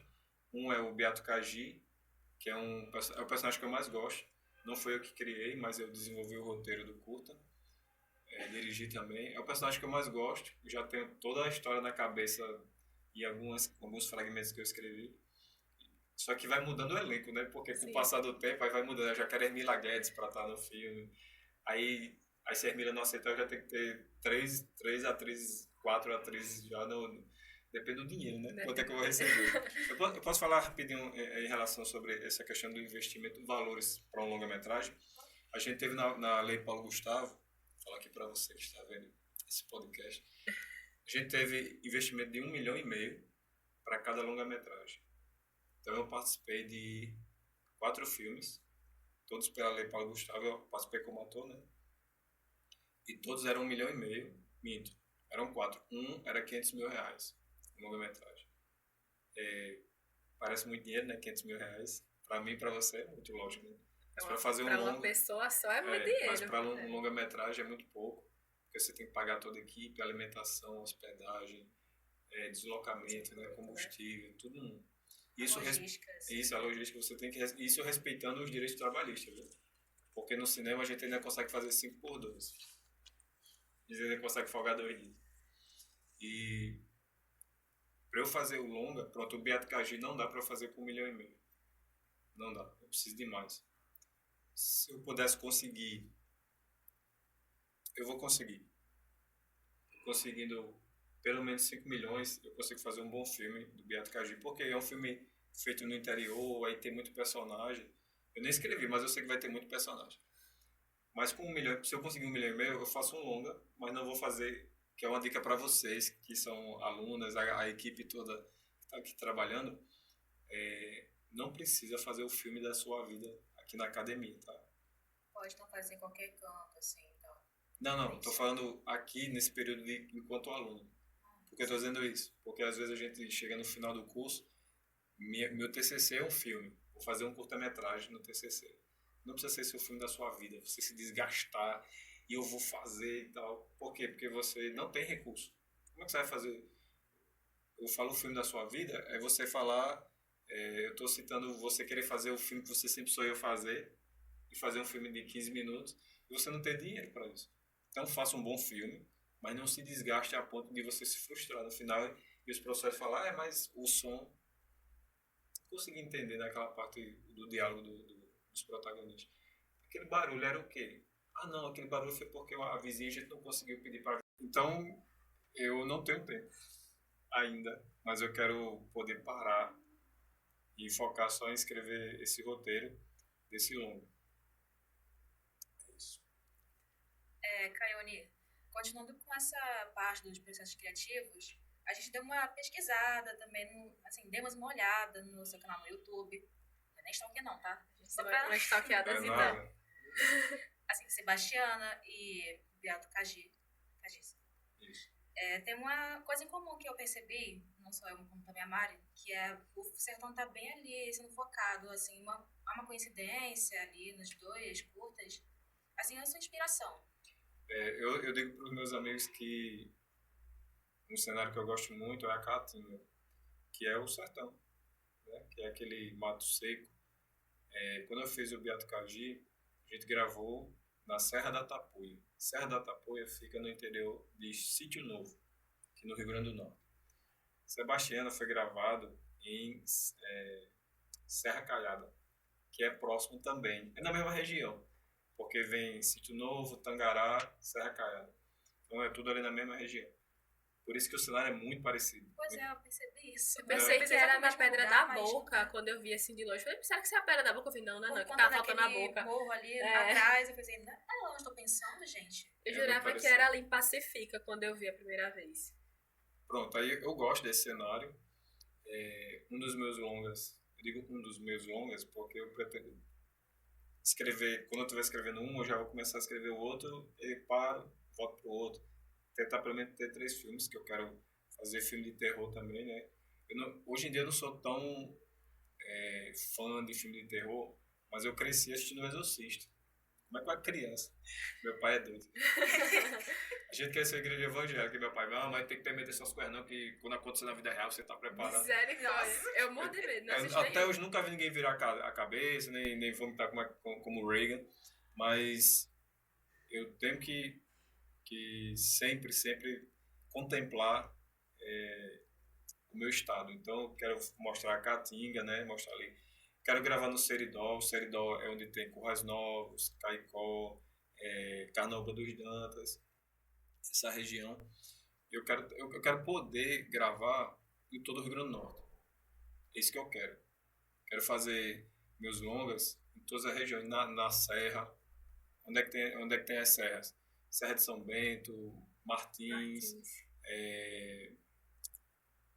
Um é o Beato Kaji, que é o personagem que eu mais gosto. Não foi eu que criei, mas eu desenvolvi o roteiro do curta. Dirigi também. É o personagem que eu mais gosto. Eu já tenho toda a história na cabeça e alguns fragmentos que eu escrevi. Só que vai mudando o elenco, né? Porque com o Sim. passar do tempo, aí vai mudando. Eu já quero Hermila Guedes pra estar no filme. Aí se a Hermila não aceitar, eu já tenho que ter três atrizes, 4 atrizes já no... Depende do dinheiro, né? Quanto é que eu vou receber. Eu posso falar rapidinho em relação sobre essa questão do investimento, valores para um longa-metragem. A gente teve na Lei Paulo Gustavo, vou falar aqui para você que está vendo esse podcast, a gente teve investimento de 1,5 milhão para cada longa-metragem. Então eu participei de 4 filmes, todos pela Lei Paulo Gustavo, eu participei como ator, né? E todos eram 1,5 milhão, minto, eram 4. Um era R$ 500 mil, longa-metragem. Parece muito dinheiro, né? R$ 500 mil. Para mim e para você é muito lógico, né? Mas para fazer Pra uma longa, pessoa só é muito dinheiro. mas para um longa-metragem é muito pouco, porque você tem que pagar toda a equipe, alimentação, hospedagem, deslocamento, né? Combustível, tudo. Isso, a logística, você tem que... Isso respeitando os direitos trabalhistas, viu? Porque no cinema a gente ainda consegue fazer 5x2. A gente ainda consegue folgar 2 dias. E para eu fazer o longa, pronto, o Beato Cagi não dá para fazer com 1,5 milhão. Não dá, eu preciso de mais. Se eu pudesse conseguir, eu vou conseguir. Conseguindo pelo menos 5 milhões, eu consigo fazer um bom filme do Beato Cagi, porque é um filme feito no interior, aí tem muito personagem. Eu nem escrevi, mas eu sei que vai ter muito personagem. Mas com 1 milhão, se eu conseguir 1,5 milhão, eu faço um longa, mas não vou fazer, que é uma dica para vocês, que são alunas, a equipe toda que está aqui trabalhando, não precisa fazer o filme da sua vida aqui na academia, tá? Pode não fazer em qualquer canto, assim, então. Não, estou falando aqui nesse período enquanto aluno. Por que eu estou dizendo isso? Porque às vezes a gente chega no final do curso, meu TCC é um filme, vou fazer um curta-metragem no TCC. Não precisa ser esse o filme da sua vida, você se desgastar e eu vou fazer e tal. Por quê? Porque você não tem recurso. Como é que você vai fazer? Eu falo o filme da sua vida, é você falar, eu estou citando você querer fazer o filme que você sempre sonhou fazer, e fazer um filme de 15 minutos, e você não ter dinheiro para isso. Então faça um bom filme, mas não se desgaste a ponto de você se frustrar no final e os professores falar, mas o som... Consegui entender naquela parte do diálogo dos protagonistas. Aquele barulho era o quê? Ah, não, aquele barulho foi porque a vizinha a gente não conseguiu pedir para... Então, eu não tenho tempo ainda, mas eu quero poder parar e focar só em escrever esse roteiro desse longo. É isso. Caione, continuando com essa parte dos processos criativos, a gente deu uma pesquisada também, assim, demos uma olhada no seu canal no YouTube. Não é nem stalker não, tá? Só pra... Uma stalkeadazinha. Assim, Sebastiana e Beato Cagi. Isso. Tem uma coisa em comum que eu percebi, não só eu, como também a Mari, que é o Sertão tá bem ali, sendo focado, assim, há uma coincidência ali nos dois curtas. Assim, a sua inspiração. Eu digo para os meus amigos que um cenário que eu gosto muito é a Caatinga, que é o sertão, né? Que é aquele mato seco. Quando eu fiz o Beato Cagi, a gente gravou na Serra da Tapuia. Serra da Tapuia fica no interior de Sítio Novo, aqui no Rio Grande do Norte. Sebastiana foi gravado em Serra Caiada, que é próximo também, é na mesma região, porque vem Sítio Novo, Tangará, Serra Caiada. Então é tudo ali na mesma região. Por isso que o cenário é muito parecido. Pois eu percebi isso. Eu pensei que era na Pedra da Boca, quando eu vi assim de longe. Eu falei, será que isso é a Pedra da Boca? Eu falei, não, que tá faltando a boca. Morro ali atrás, eu pensei, não é onde eu tô pensando, gente. Eu jurava que era ali em Pacifica, quando eu vi a primeira vez. Pronto, aí eu gosto desse cenário. Um dos meus longas, eu digo um dos meus longas, porque eu pretendo escrever, quando eu estiver escrevendo um, eu já vou começar a escrever o outro, e paro, volto pro outro. Tentar pelo menos ter 3 filmes, que eu quero fazer filme de terror também, né? Hoje em dia eu não sou tão fã de filme de terror, mas eu cresci assistindo O Exorcista. Como é que uma criança? Meu pai é doido. A gente quer ser igreja evangélica, e meu pai, não, mas tem que ter medo dessas coisas não, que quando acontecer na vida real você tá preparado. Misericórdia. Eu morro de medo, não até hoje nunca vi ninguém virar a cabeça, nem vomitar como o Reagan, mas eu tenho que sempre contemplar o meu estado. Então, eu quero mostrar a Caatinga, né? Mostrar ali. Quero gravar no Seridó. O Seridó é onde tem Currais Novos, Caicó, Carnaúba dos Dantas, essa região. Eu quero poder gravar em todo o Rio Grande do Norte. É isso que eu quero. Quero fazer meus longas em todas as regiões, na Serra. Onde é que tem as serras? Serra de São Bento, Martins,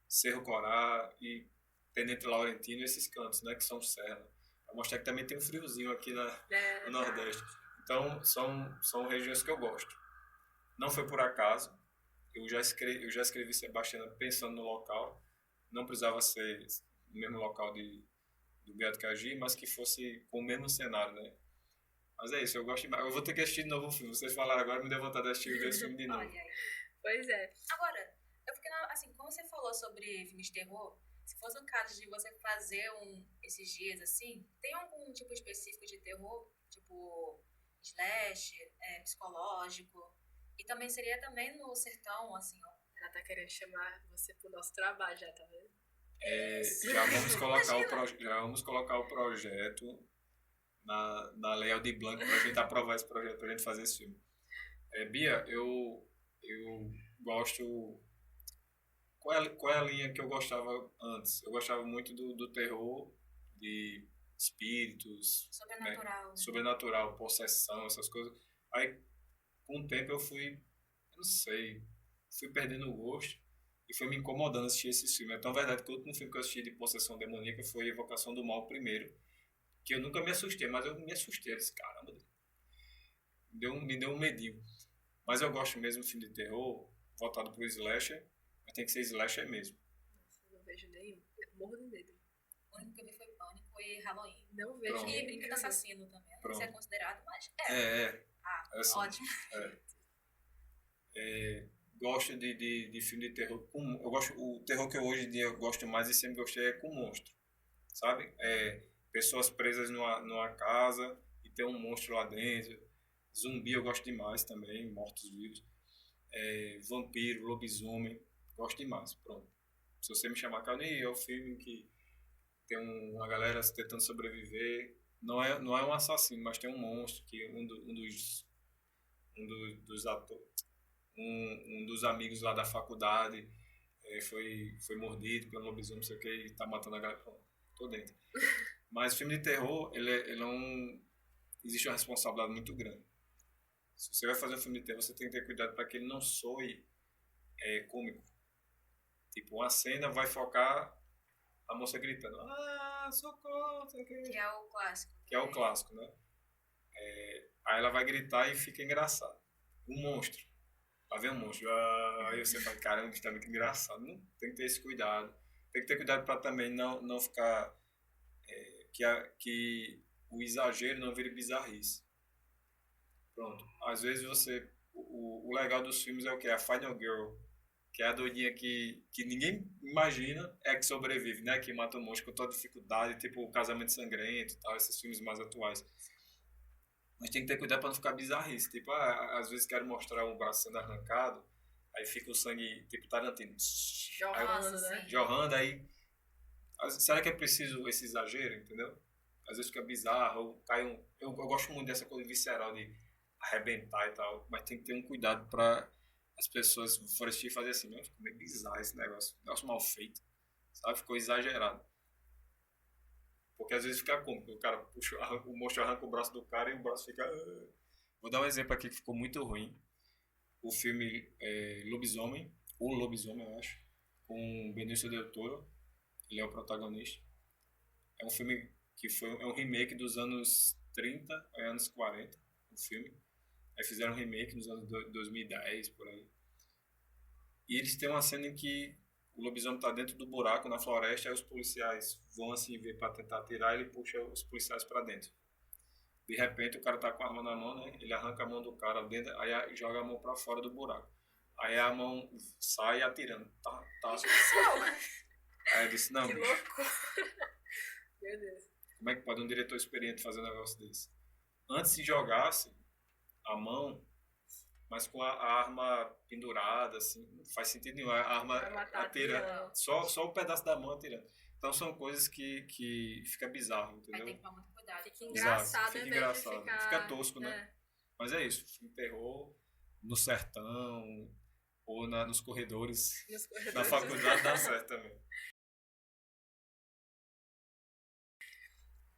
Cerro Corá e Tenente Laurentino, esses cantos, né, que são serra. Para mostrar que também tem um friozinho aqui no Nordeste. Então, são regiões que eu gosto. Não foi por acaso. Eu já escrevi Sebastiana pensando no local. Não precisava ser no mesmo local do Beato Cagi, mas que fosse com o mesmo cenário, né? Mas é isso, eu gosto demais. Eu vou ter que assistir de novo o filme. Vocês falaram agora, me deu vontade de assistir esse filme de novo. Olha aí. Pois é. Agora, eu fiquei, assim, como você falou sobre filmes de terror, se fosse o caso de você fazer esses dias, assim, tem algum tipo específico de terror? Tipo, slash, psicológico? E também seria também no sertão, assim, ó. Ela tá querendo chamar você pro nosso trabalho já, tá vendo? Já vamos colocar o projeto na Lei Aldir Blanc pra gente aprovar esse projeto, pra gente fazer esse filme. Bia, eu gosto... Qual é a linha que eu gostava antes? Eu gostava muito do terror, de espíritos, Sobrenatural. né? Sobrenatural, possessão, essas coisas. Aí, com o tempo, eu não sei, fui perdendo o gosto e foi me incomodando assistir esses filmes. É tão verdade que o último filme que eu assisti de possessão demoníaca foi Evocação do Mal, o primeiro, que eu nunca me assustei, mas eu me assustei. Eu disse, caramba, me deu um medinho. Mas eu gosto mesmo de filme de terror, voltado pro slasher, mas tem que ser slasher mesmo. Nossa, eu não vejo nenhum. Eu morro de medo. O único que eu vi foi Pânico e Halloween. Não vejo. Pronto. E Brinquedo Assassino também. Não sei se é considerado, mas Assim, ótimo. Gosto de filme de terror. Eu gosto, o terror que eu hoje em dia eu gosto mais e sempre gostei é com monstro. Sabe? Pessoas presas numa casa e tem um monstro lá dentro. Zumbi eu gosto demais também, mortos-vivos. Vampiro, lobisomem, gosto demais. Pronto. Se você me chamar, Carne, é o filme que tem uma galera tentando sobreviver. Não é um assassino, mas tem um monstro que dos atores, um dos amigos lá da faculdade foi mordido pelo lobisomem, não sei o que, e tá matando a galera. Pronto, tô dentro. Mas o filme de terror, ele não... Existe uma responsabilidade muito grande. Se você vai fazer um filme de terror, você tem que ter cuidado para que ele não soe cômico. Tipo, uma cena vai focar a moça gritando, socorro, não sei o que. Que é o clássico. Que é o clássico, né? Aí ela vai gritar e fica engraçado. Um monstro. Lá vem um monstro. Aí você fala, caramba, isso tá muito engraçado. Não, tem que ter esse cuidado. Tem que ter cuidado para também não ficar... que o exagero não vire bizarrice. Pronto. Às vezes o legal dos filmes é o que? A Final Girl. Que é a doidinha que ninguém imagina que sobrevive, né? Que mata o monstro com toda dificuldade, tipo o Casamento Sangrento e tal, esses filmes mais atuais. Mas tem que ter cuidado para não ficar bizarrice. Tipo, às vezes quero mostrar um braço sendo arrancado, aí fica o sangue, tipo Tarantino. Jorrando, né? Jorrando, aí... Será que é preciso esse exagero, entendeu? Às vezes fica bizarro, ou cai um... Eu gosto muito dessa coisa visceral de arrebentar e tal, mas tem que ter um cuidado para as pessoas forem assistir e fazer assim, não, ficou meio bizarro esse negócio mal feito, sabe? Ficou exagerado. Porque às vezes fica cômico, o cara puxa, o monstro arranca o braço do cara e o braço fica... Vou dar um exemplo aqui que ficou muito ruim. O filme Lobisomem, O Lobisomem, eu acho, com Benicio del Toro, ele é o protagonista. É um filme que é um remake dos anos 30 anos 40, o filme. Aí fizeram um remake nos anos 2010, por aí. E eles têm uma cena em que o lobisomem está dentro do buraco na floresta, aí os policiais vão assim ver para tentar tirar, ele puxa os policiais para dentro. De repente o cara tá com a arma na mão, né? Ele arranca a mão do cara dentro, aí joga a mão para fora do buraco. Aí a mão sai atirando. Tá. Aí eu disse, não, que bicho. louco. Meu Deus. Como é que pode um diretor experiente fazer um negócio desse? Antes de jogasse a mão, mas com a arma pendurada, assim, não faz sentido nenhum. A arma Pra matar atirando, atirando. só o pedaço da mão atirando. Então são coisas que fica bizarro, Aí entendeu? tem que tomar muito cuidado. Fica Exato, engraçado fica ao invés de engraçado. ficar... Fica tosco, né? É. Mas é isso, filme terror no sertão ou nos corredores Nos da corredores. faculdade dá certo também.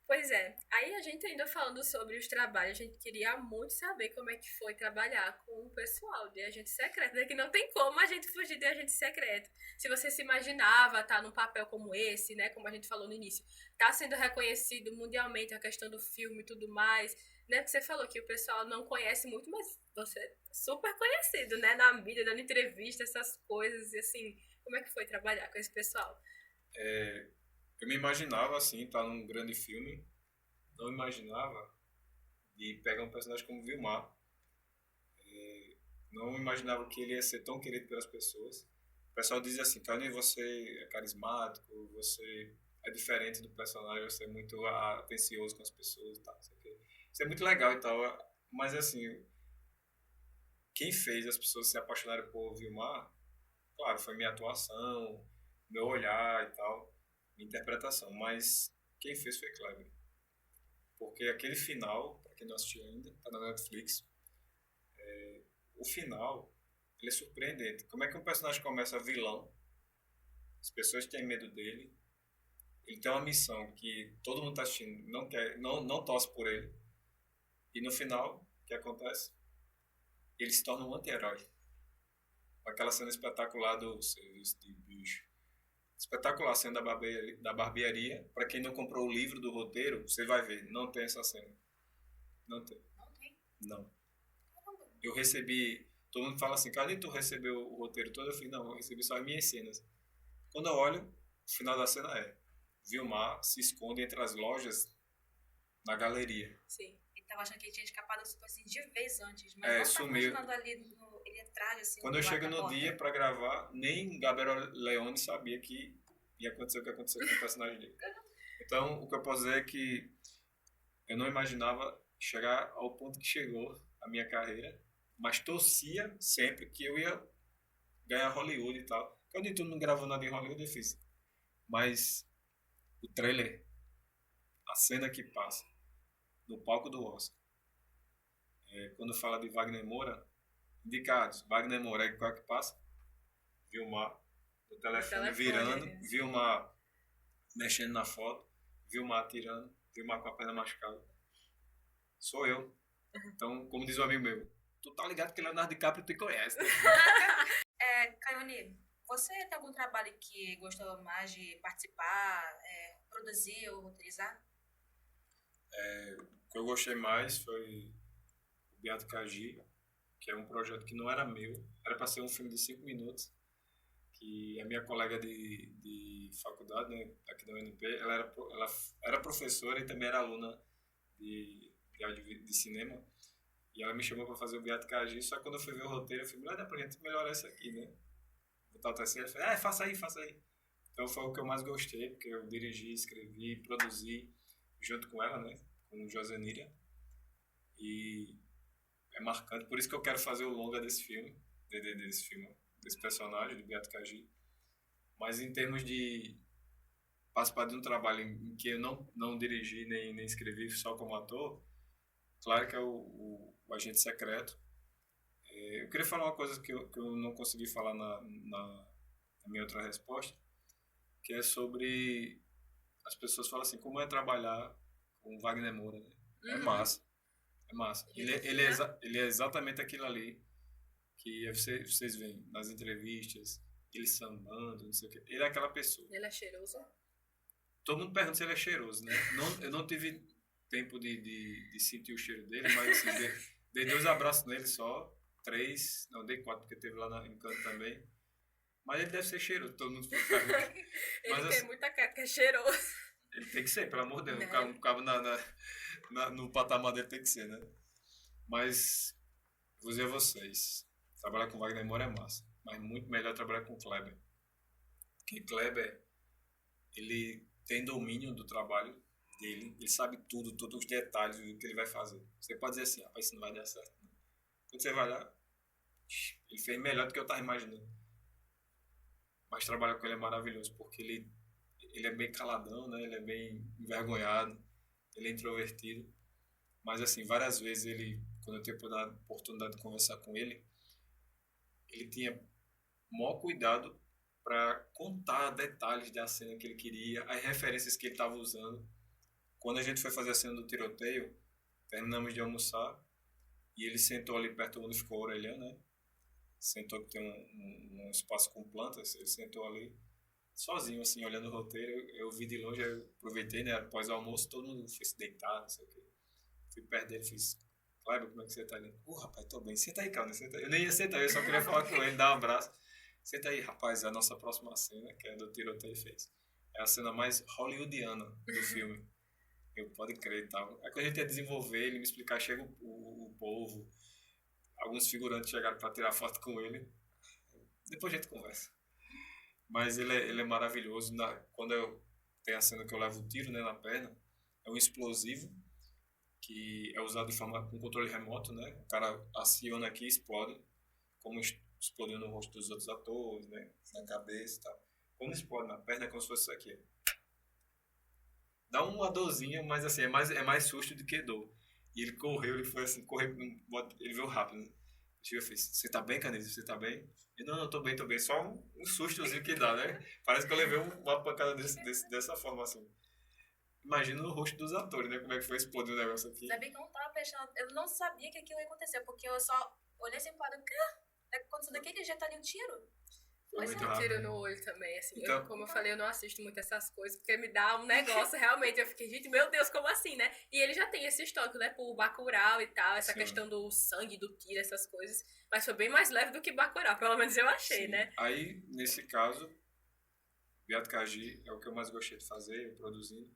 Pois é, aí a gente ainda falando sobre os trabalhos, a gente queria muito saber como é que foi trabalhar com o pessoal de agente secreto, né? Que não tem como a gente fugir de agente secreto. Se você se imaginava estar num papel como esse, né? Como a gente falou no início, tá sendo reconhecido mundialmente a questão do filme e tudo mais, né? Porque você falou que o pessoal não conhece muito, mas você é super conhecido, né? Na mídia, dando entrevista, essas coisas, e assim, como é que foi trabalhar com esse pessoal? Eu me imaginava assim, estar num grande filme, não imaginava de pegar um personagem como Vilmar. Não imaginava que ele ia ser tão querido pelas pessoas. O pessoal dizia assim, Carlinhos, você é carismático, você é diferente do personagem, você é muito atencioso com as pessoas e tal. Isso é muito legal e tal. Mas assim, quem fez as pessoas se apaixonarem por Vilmar, claro, foi minha atuação, meu olhar e tal, minha interpretação. Mas quem fez foi Kleber. Porque aquele final, para quem não assistiu ainda, tá na Netflix, o final, ele é surpreendente. Como é que um personagem começa vilão, as pessoas têm medo dele, ele tem uma missão que todo mundo está assistindo, não quer, não torce por ele, e no final, o que acontece? Ele se torna um anti-herói. Aquela cena espetacular do serviço de bicho. Espetacular a cena da barbearia. Para quem não comprou o livro do roteiro, você vai ver, não tem essa cena. Não tem. Não tem? Não. Caramba. Eu recebi, todo mundo fala assim, cadê tu recebeu o roteiro todo? Eu falei, não, eu recebi só as minhas cenas. Quando eu olho, o final da cena é Vilmar se esconde entre as lojas na galeria. Sim. Ele tava achando que ele tinha escapado tipo assim, de vez antes, mas É, não tava sumiu. imaginando ali ele atrás, assim, Quando do eu lado chego da no porta. dia para gravar, nem Gabriel Leone sabia que ia acontecer o que aconteceu com o personagem dele. Então, o que eu posso dizer é que eu não imaginava chegar ao ponto que chegou a minha carreira, mas torcia sempre que eu ia ganhar Hollywood e tal. Quando eu não gravou nada em Hollywood, eu fiz. Mas o trailer, a cena que passa no palco do Oscar, quando fala de Wagner Moura, indicados, Wagner Moura, aí qual é que passa? Vilmar no telefone virando, né? Vilmar mexendo na foto, Vilmar tirando, Vilmar com a perna machucada. Sou eu. Então, como diz um amigo meu, tu tá ligado que Leonardo DiCaprio te conhece, né? Caione, você tem algum trabalho que gostou mais de participar, produzir ou roteirizar? O que eu gostei mais foi o Beato Cagi, que é um projeto que não era meu, era para ser um filme de 5 minutos, que a minha colega de faculdade, né, aqui da UNP, ela era professora e também era aluna de cinema, e ela me chamou para fazer o Beato Cagi, só que quando eu fui ver o roteiro, eu falei, dá pra gente melhorar isso aqui, né? Botar o terceiro, ela falou, faça aí. Então foi o que eu mais gostei, porque eu dirigi, escrevi, produzi junto com ela, né, com Joseníria, e é marcante, por isso que eu quero fazer o longa desse filme, desse personagem, do Beato Cagi. Mas em termos de participar de um trabalho em que eu não dirigi nem escrevi só como ator, claro que é o Agente Secreto. Eu queria falar uma coisa que eu não consegui falar na minha outra resposta, que é sobre as pessoas falam assim, como é trabalhar com o Wagner Moura, né? É massa. É massa. Ele é exatamente aquilo ali que vocês veem nas entrevistas, ele sambando, não sei o quê. Ele é aquela pessoa. Ele é cheiroso? Todo mundo pergunta se ele é cheiroso, né? Eu não tive tempo de sentir o cheiro dele, mas assim, dei 2 abraços nele só, 3, não, dei 4 porque teve lá em Canto também. Mas ele deve ser cheiroso, todo mundo pergunta. Ele Mas, tem assim, muita cara que é cheiroso. ele tem que ser, pelo amor de Deus. Né? Um cabo no patamar dele tem que ser, né? Mas, vou dizer a vocês, trabalhar com Wagner Moura é massa, mas muito melhor trabalhar com Kleber. Porque Kleber, ele tem domínio do trabalho dele, ele sabe todos os detalhes do que ele vai fazer. Você pode dizer assim, rapaz, isso não vai dar certo. Não. Quando você vai lá, Ele fez melhor do que eu estava imaginando. Mas trabalhar com ele é maravilhoso, porque ele é bem caladão, né? Ele é bem envergonhado, ele é introvertido. Mas, assim, várias vezes quando eu tive a oportunidade de conversar com ele tinha maior cuidado para contar detalhes da cena que ele queria, as referências que ele estava usando. Quando a gente foi fazer a cena do tiroteio, terminamos de almoçar e ele sentou ali perto onde ficou a orelhã, né? Sentou que tem um espaço com plantas, ele sentou ali sozinho, assim, olhando o roteiro. Eu vi de longe, eu aproveitei, né? Após o almoço, todo mundo foi se deitar, não sei o quê. Fui perto dele, fiz: Kleber, como é que você tá ali? Rapaz, tô bem. Senta aí, cara, senta aí. Eu nem ia sentar, eu só queria falar com ele, dar um abraço. Senta aí, rapaz, é a nossa próxima cena, que é do tiroteio fez. É a cena mais hollywoodiana do filme. Eu pode crer e tal. Aí quando a gente ia desenvolver, ele me explicar, chega o povo, alguns figurantes chegaram para tirar foto com ele. Depois a gente conversa. Mas ele é maravilhoso. Quando tem a cena que eu levo o tiro, né, na perna, é um explosivo que é usado de forma com controle remoto, né? O cara aciona aqui e explode, como explodiu no rosto dos outros atores, né? Na cabeça e tal. Quando explode na perna é como se fosse isso aqui. Dá uma dorzinha, mas assim, é mais susto do que dor. E ele correu, ele foi assim, correu, ele veio rápido, né? Chegou e fez: você tá bem, Candice? Você tá bem? E não, tô bem, tô bem. Só um sustozinho que dá, né? Parece que eu levei uma pancada dessa forma, assim. Imagina no rosto dos atores, né? Como é que foi explodir o negócio aqui. Ainda bem que eu não tava prestando. Eu não sabia que aquilo ia acontecer, porque eu só olhei assim para o aconteceu daquele jeito ali um tiro. Foi Mas muito um tiro rápido. no olho também, assim. Então, Como eu falei, eu não assisto muito essas coisas, porque me dá um negócio, realmente. Eu fiquei, gente, meu Deus, como assim, né? E ele já tem esse histórico, né? Por Bacurau e tal, essa sim, questão do sangue, do tiro, essas coisas. Mas foi bem mais leve do que Bacurau, pelo menos eu achei, sim. né? Aí, nesse caso, Beato Cagi é o que eu mais gostei de fazer, eu produzindo.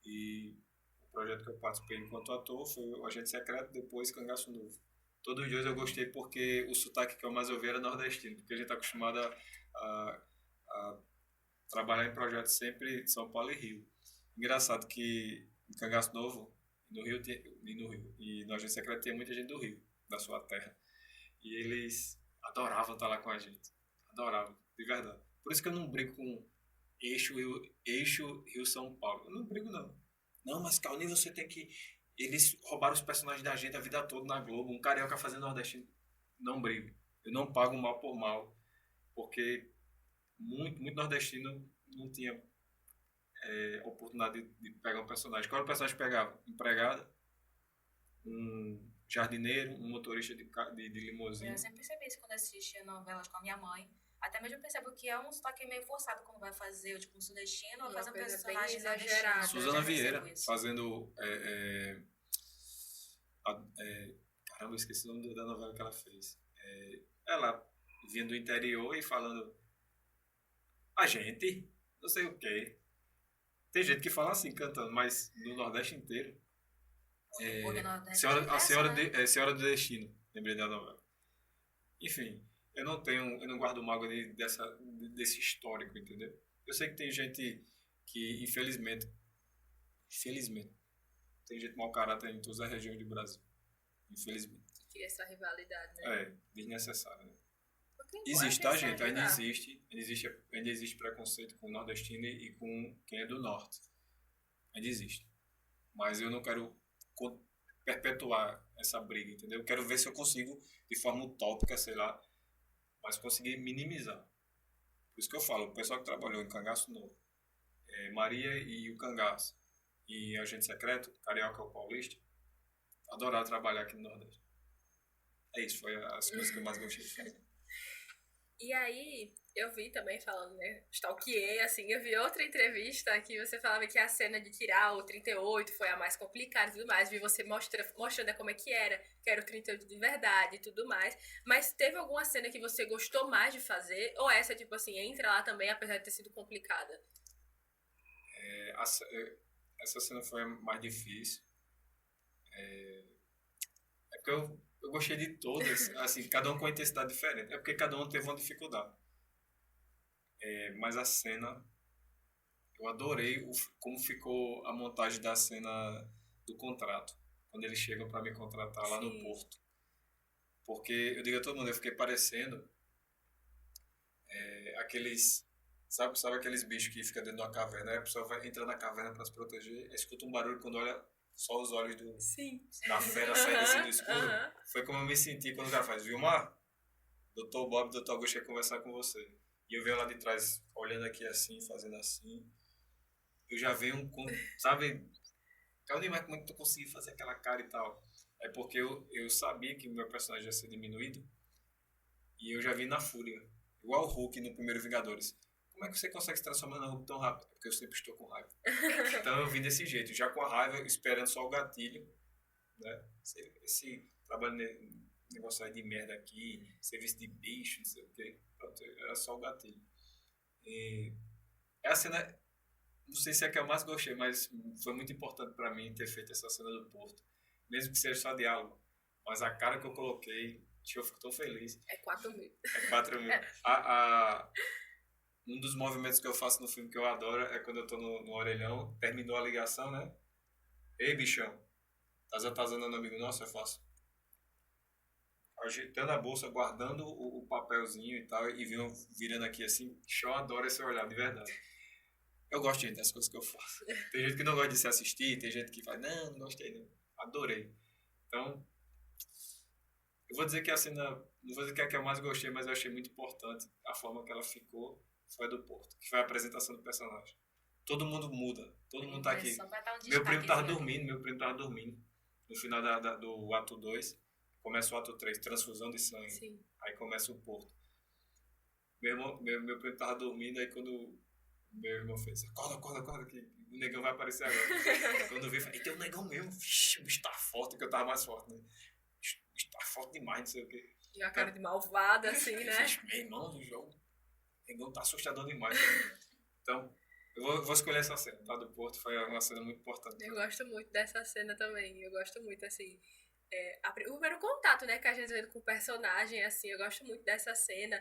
E o projeto que eu participei enquanto ator foi o Agente Secreto, depois Cangaço Novo. Todos os dois eu gostei porque o sotaque que eu mais ouvi era nordestino, porque a gente está acostumado a trabalhar em projetos sempre de São Paulo e Rio. Engraçado que em Cangaço Novo, e no Agente Secreto tinha muita gente do Rio, da sua terra. E eles adoravam estar lá com a gente. Adoravam, de verdade. Por isso que eu não brigo com eixo Rio-São Paulo. Eu não brigo, não. Não, mas Cauni, você tem que... Eles roubaram os personagens da gente a vida toda na Globo. Um carioca fazendo nordestino. Não brigo. Eu não pago mal por mal. Porque muito nordestino não tinha oportunidade de pegar um personagem. Qual era o personagem que pegava? Empregada, um jardineiro, um motorista de limusine. Eu sempre percebi isso quando assistia novelas com a minha mãe. Até mesmo eu percebo que é um sotaque meio forçado quando vai fazer, tipo, um sudestino ou Uma fazer um coisa personagem bem exagerada. nordestino. Suzana Eu já percebo Vieira, isso. fazendo... caramba, eu esqueci o nome da novela que ela fez. Ela vindo do interior e falando: a gente, não sei o quê. Tem gente que fala assim, cantando, mas no Nordeste inteiro. Porque Nordeste Senhora, é a diverso, Senhora, né? Senhora do Destino, lembrei da novela. Enfim, eu não guardo mágoa desse histórico, entendeu? Eu sei que tem gente que, infelizmente, tem gente mau caráter em todas as regiões do Brasil. Infelizmente. Que cria essa rivalidade, né? Desnecessário, né? Porque Existe, é tá, que se gente? Ainda ajudar. existe preconceito com o nordestino e com quem é do norte. Ainda existe. Mas eu não quero perpetuar essa briga, entendeu? Eu quero ver se eu consigo, de forma utópica, sei lá, mas conseguir minimizar. Por isso que eu falo, o pessoal que trabalhou em Cangaço Novo, Maria e o Cangaço, e Agente Secreto, Carioca ou Paulista, adoraram trabalhar aqui no Nordeste. É isso, foi as coisas que eu mais gostei de fazer. E aí, eu vi também falando, né? Stalkeei, assim, eu vi outra entrevista que você falava que a cena de tirar o 38 foi a mais complicada e tudo mais. Vi você mostrando como é que era o 38 de verdade e tudo mais. Mas teve alguma cena que você gostou mais de fazer? Ou essa, tipo assim, entra lá também, apesar de ter sido complicada? Essa cena foi a mais difícil. É porque eu gostei de todas, assim, cada um com uma intensidade diferente. É porque cada um teve uma dificuldade. Mas a cena, eu adorei como ficou a montagem da cena do contrato. Quando eles chegam para me contratar lá no Sim. Porto. Porque, eu digo a todo mundo, eu fiquei parecendo aqueles... Sabe aqueles bichos que ficam dentro de uma caverna? Aí a pessoa vai entrar na caverna para se proteger, aí escuta um barulho quando olha só os olhos Sim. da fera saindo assim do escuro. Aham. Foi como eu me senti quando o cara faz, Vilmar, Dr. Bob e Dr. Augusto quer conversar com você. E eu venho lá de trás, olhando aqui assim, fazendo assim. Eu já venho com, sabe, Calma, mas como é que tu conseguiu fazer aquela cara e tal? É porque eu sabia que o meu personagem ia ser diminuído e eu já vi na fúria. Igual o Hulk no primeiro Vingadores. Como é que você consegue se transformar no Hulk tão rápido? É porque eu sempre estou com raiva. Então eu vim desse jeito, já com a raiva, esperando só o gatilho, né? Esse trabalho, negócio aí de merda aqui, serviço de bicho, não sei o quê. Pronto, era só o gatilho. E é a cena, não sei se é a que eu mais gostei, mas foi muito importante pra mim ter feito essa cena do Porto. Mesmo que seja só diálogo. Mas a cara que eu coloquei, eu fico tão feliz. É 4.000. É 4.000. Um dos movimentos que eu faço no filme que eu adoro é quando eu tô no orelhão, terminou a ligação, né? Ei, bichão, tá andando amigo nosso? Eu faço. Ajeitando a bolsa, guardando o papelzinho e tal, e virando aqui assim. Eu adoro esse olhar, de verdade. Eu gosto, gente, das coisas que eu faço. Tem gente que não gosta de se assistir, tem gente que fala, não gostei, não. Adorei. Então, eu vou dizer que a cena, não vou dizer que é a que eu mais gostei, mas eu achei muito importante a forma que ela ficou, foi a do Porto, que foi a apresentação do personagem. Todo mundo muda, todo mundo tá aqui. Só pra dar um Meu primo tava destaquezinho. dormindo. No final do ato 2 começa o ato 3 transfusão de sangue. Sim. Aí começa o Porto. Meu primo tava dormindo, aí quando meu irmão fez, acorda, que o negão vai aparecer agora. Quando eu vi, eu falei, tem um negão mesmo, vixe, o bicho tá forte, que eu tava mais forte, né? O bicho tá forte demais, não sei o quê. E a cara de malvada, assim, né? Meu irmão do jogo, o negão tá assustador demais. Então, eu vou escolher essa cena, tá? Do Porto, foi uma cena muito importante. Eu gosto muito dessa cena também. Eu gosto muito, assim. O primeiro contato, né, que a gente vê com o personagem, assim, eu gosto muito dessa cena.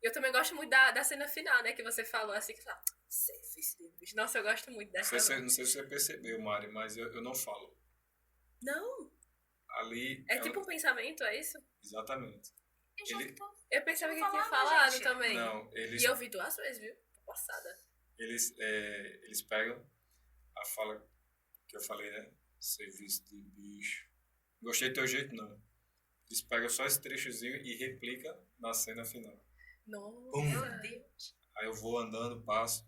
Eu também gosto muito da cena final, né, que você falou, assim, que fala, serviço de bicho. Nossa, eu gosto muito dessa. Não sei se você percebeu, Mari, mas eu não falo. Não, Ali. é tipo um pensamento, é isso? Exatamente. Ele- Eu pensava que Não ele tinha falava, falado gente. também. Não, E eu vi 2 vezes, viu? Tô passada. eles pegam a fala que eu falei, né? Serviço de bicho. Gostei do teu jeito, não. Eles pegam só esse trechozinho e replica na cena final. Nossa. Meu Deus. Aí eu vou andando, passo.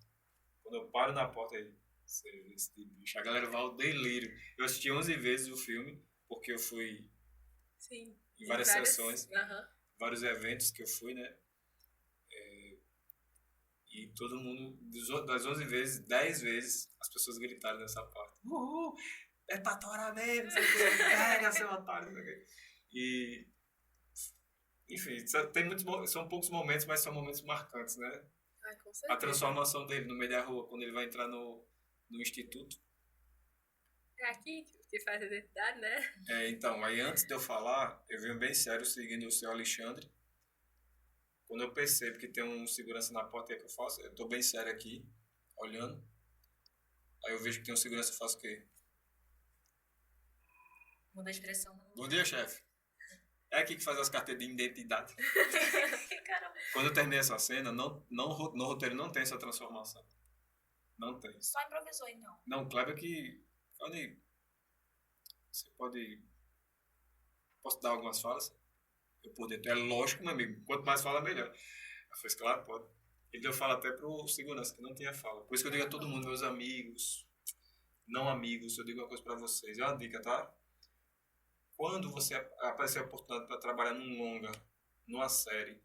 Quando eu paro na porta aí, serviço de bicho. A galera vai ao delírio. Eu assisti 11 vezes o filme, porque eu fui Sim. em várias sessões, Aham. vários eventos que eu fui, né? E todo mundo, das 11 vezes, 10 vezes, as pessoas gritaram nessa parte. Uhul! É pra torar mesmo, você pega, seu otário, não sei o quê. E, enfim, são poucos momentos, mas são momentos marcantes, né? Ai, com A certeza. transformação dele no meio da rua, quando ele vai entrar no instituto. É aqui que faz a identidade, né? Então, aí antes de eu falar, eu venho bem sério seguindo o seu Alexandre. Quando eu percebo que tem um segurança na porta, o que é que eu faço? Eu tô bem sério aqui, olhando. Aí eu vejo que tem um segurança, eu faço o quê? Muda a expressão. Bom dia, chefe. É aqui que faz as carteiras de identidade. Caramba. Quando eu terminei essa cena, no roteiro não tem essa transformação. Não tem. Só improvisou, então. Não, Kleber que... Você pode... Posso dar algumas falas? Eu por dentro. É lógico, meu amigo. Quanto mais fala, melhor. Eu falei, claro, pode. Ele deu fala até pro segurança, que não tinha fala. Por isso que eu digo a todo mundo, meus amigos, não amigos, eu digo uma coisa pra vocês. É uma dica, tá? Quando você aparecer a oportunidade para trabalhar num longa, numa série,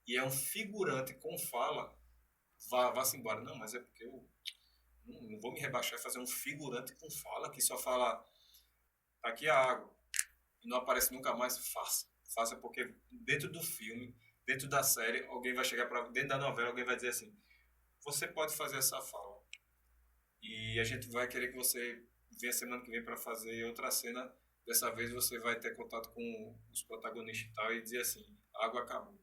e é um figurante com fala, vá-se embora. Não, mas é porque eu não vou me rebaixar e fazer um figurante com fala, que só fala, tá aqui a água, e não aparece nunca mais. Faça porque dentro do filme, dentro da série, alguém vai chegar dentro da novela, alguém vai dizer assim, você pode fazer essa fala. E a gente vai querer que você venha semana que vem para fazer outra cena. Dessa vez você vai ter contato com os protagonistas e tal e dizer assim, a água acabou.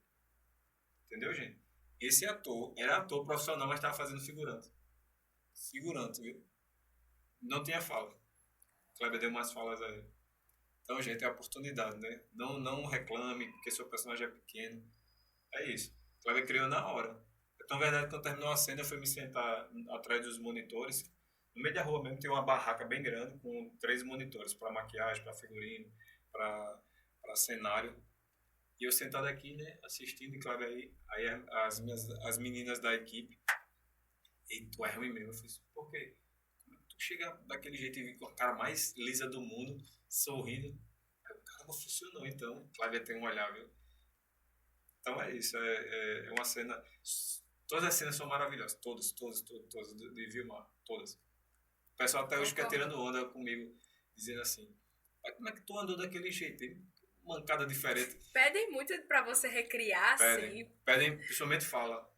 Entendeu, gente? Esse ator era ator profissional, mas estava fazendo figurante. Figurante, viu? Não tinha fala. O Kleber deu umas falas aí. Então, gente, é oportunidade, né? Não reclame porque seu personagem é pequeno. É isso. Cláudia criou na hora. Então, na verdade, quando terminou a cena, eu fui me sentar atrás dos monitores. No meio da rua mesmo tem uma barraca bem grande com 3 monitores para maquiagem, para figurino, para cenário. E eu sentado aqui, né, assistindo, e Cláudia aí as meninas da equipe, e tu é ruim mesmo. Eu fiz, por quê? Como é que tu chega daquele jeito e com a cara mais lisa do mundo, sorrindo? Aí, caramba, funcionou então. Cláudia tem um olhar, viu? Então é isso, é uma cena. Todas as cenas são maravilhosas, todas de Vilmar, todas. O pessoal até hoje fica Concordo. tirando onda comigo, dizendo assim: "Mas como é que tu andou daquele jeito? Tem mancada diferente." Pedem muito pra você recriar, Pedem, assim. pedem, principalmente fala.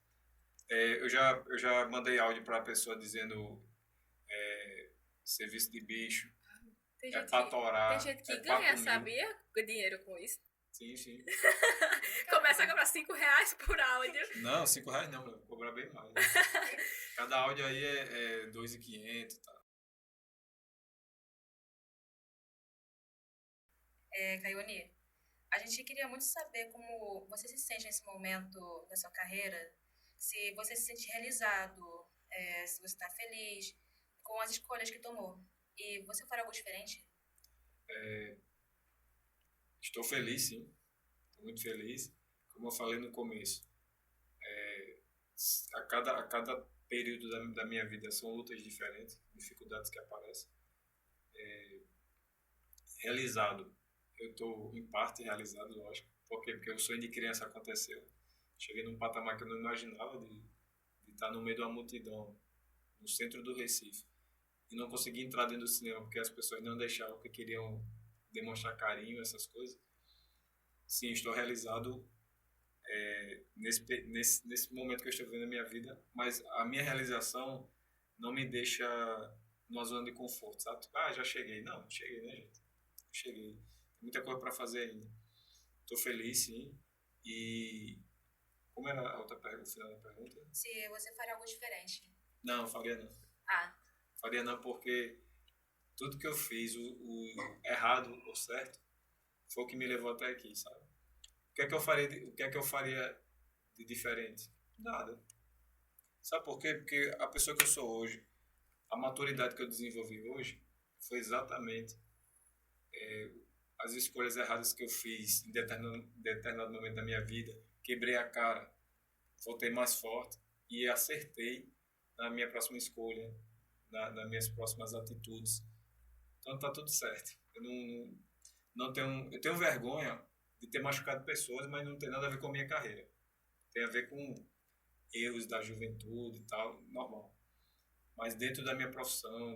Eu já mandei áudio pra pessoa dizendo serviço de bicho, Tem é gente pra tem torar, gente é que pra ganha, comigo. sabia? Dinheiro com isso. Sim, sim. Começa a cobrar R$ 5 por áudio. Não, R$ 5 não, vou cobrar bem mais. Né? Cada áudio aí é 2.500 e tal. Caione, a gente queria muito saber como você se sente nesse momento da sua carreira, se você se sente realizado, se você está feliz com as escolhas que tomou. E você fará algo diferente? Estou feliz, sim. Estou muito feliz. Como eu falei no começo, a cada período da minha vida são lutas diferentes, dificuldades que aparecem. Realizado. Eu estou, em parte, realizado, lógico. Por quê? Porque o sonho de criança aconteceu. Cheguei num patamar que eu não imaginava de estar no meio de uma multidão, no centro do Recife, e não conseguir entrar dentro do cinema porque as pessoas não deixavam, porque queriam demonstrar carinho, essas coisas. Sim, estou realizado nesse momento que eu estou vivendo na minha vida, mas a minha realização não me deixa numa zona de conforto, sabe? Tipo, já cheguei. Não, cheguei, né, gente? Cheguei. Tem muita coisa para fazer ainda. Estou feliz, sim. E como era a outra pergunta, o final da pergunta? Se você fará algo diferente. Não, faria não. Ah, Faria não porque tudo que eu fiz, o errado ou certo, foi o que me levou até aqui, sabe? O que é que eu faria de diferente? Nada. Sabe por quê? Porque a pessoa que eu sou hoje, a maturidade que eu desenvolvi hoje, foi exatamente as escolhas erradas que eu fiz em determinado momento da minha vida. Quebrei a cara, voltei mais forte e acertei na minha próxima escolha, nas minhas próximas atitudes. Então tá tudo certo. Eu tenho vergonha de ter machucado pessoas, mas não tem nada a ver com a minha carreira. Tem a ver com erros da juventude e tal, normal. Mas dentro da minha profissão,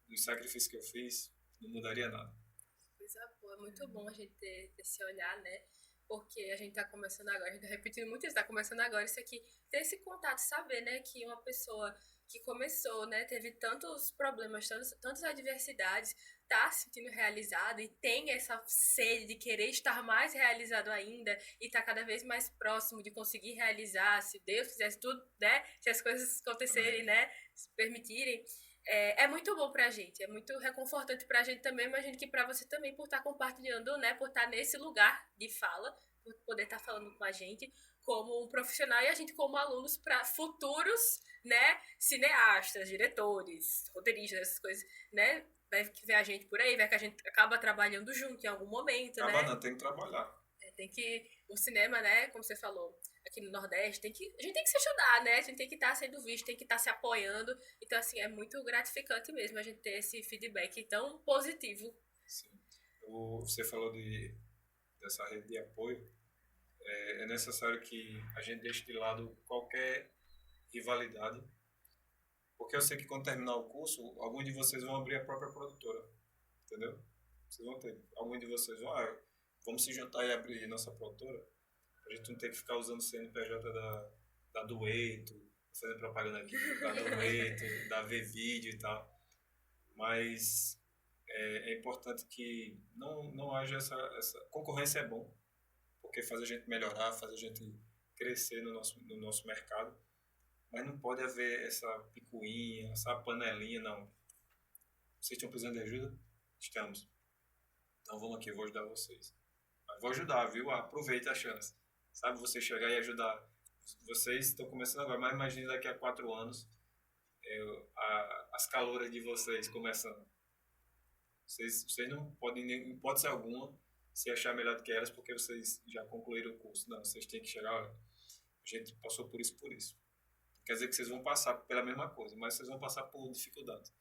dos sacrifícios que eu fiz, não mudaria nada. Coisa boa, é muito bom a gente ter esse olhar, né? Porque a gente tá começando agora, a gente tá repetindo muito isso, tá começando agora isso aqui, ter esse contato, saber, né, que uma pessoa que começou, né, teve tantos problemas, tantas adversidades, tá se sentindo realizada e tem essa sede de querer estar mais realizado ainda e tá cada vez mais próximo de conseguir realizar, se Deus fizesse tudo, né, se as coisas acontecerem, Amém. né, se permitirem. É muito bom pra gente, é muito reconfortante pra gente também, imagino que pra você também, por estar compartilhando, né, por estar nesse lugar de fala, por poder estar falando com a gente como um profissional e a gente como alunos para futuros, né, cineastas, diretores, roteiristas, essas coisas, né, vai ver a gente por aí, vai que a gente acaba trabalhando junto em algum momento, Acaba né, não, tem que trabalhar. tem que, o cinema, né, como você falou, aqui no Nordeste, a gente tem que se ajudar, né, a gente tem que estar sendo visto, tem que estar se apoiando, então, assim, é muito gratificante mesmo a gente ter esse feedback tão positivo. Sim. Você falou dessa rede de apoio. É necessário que a gente deixe de lado qualquer rivalidade, porque eu sei que quando terminar o curso, alguns de vocês vão abrir a própria produtora, entendeu? Vocês vão ter. Alguns de vocês vão, vamos se juntar e abrir nossa produtora. A gente não tem que ficar usando o CNPJ da Dueto, fazendo propaganda aqui, da Dueto, da V-Vídeo e tal. Mas é importante que não haja essa. Concorrência é bom, porque faz a gente melhorar, faz a gente crescer no nosso mercado. Mas não pode haver essa picuinha, essa panelinha, não. Vocês estão precisando de ajuda? Estamos. Então vamos aqui, eu vou ajudar vocês. Mas vou ajudar, viu? Aproveita a chance. Sabe, você chegar e ajudar. Vocês estão começando agora, mas imagine daqui a 4 anos as calouras de vocês começando. Vocês não podem, em hipótese alguma, se achar melhor do que elas porque vocês já concluíram o curso. Não, vocês têm que chegar, olha, a gente passou por isso, por isso. Quer dizer que vocês vão passar pela mesma coisa, mas vocês vão passar por dificuldades.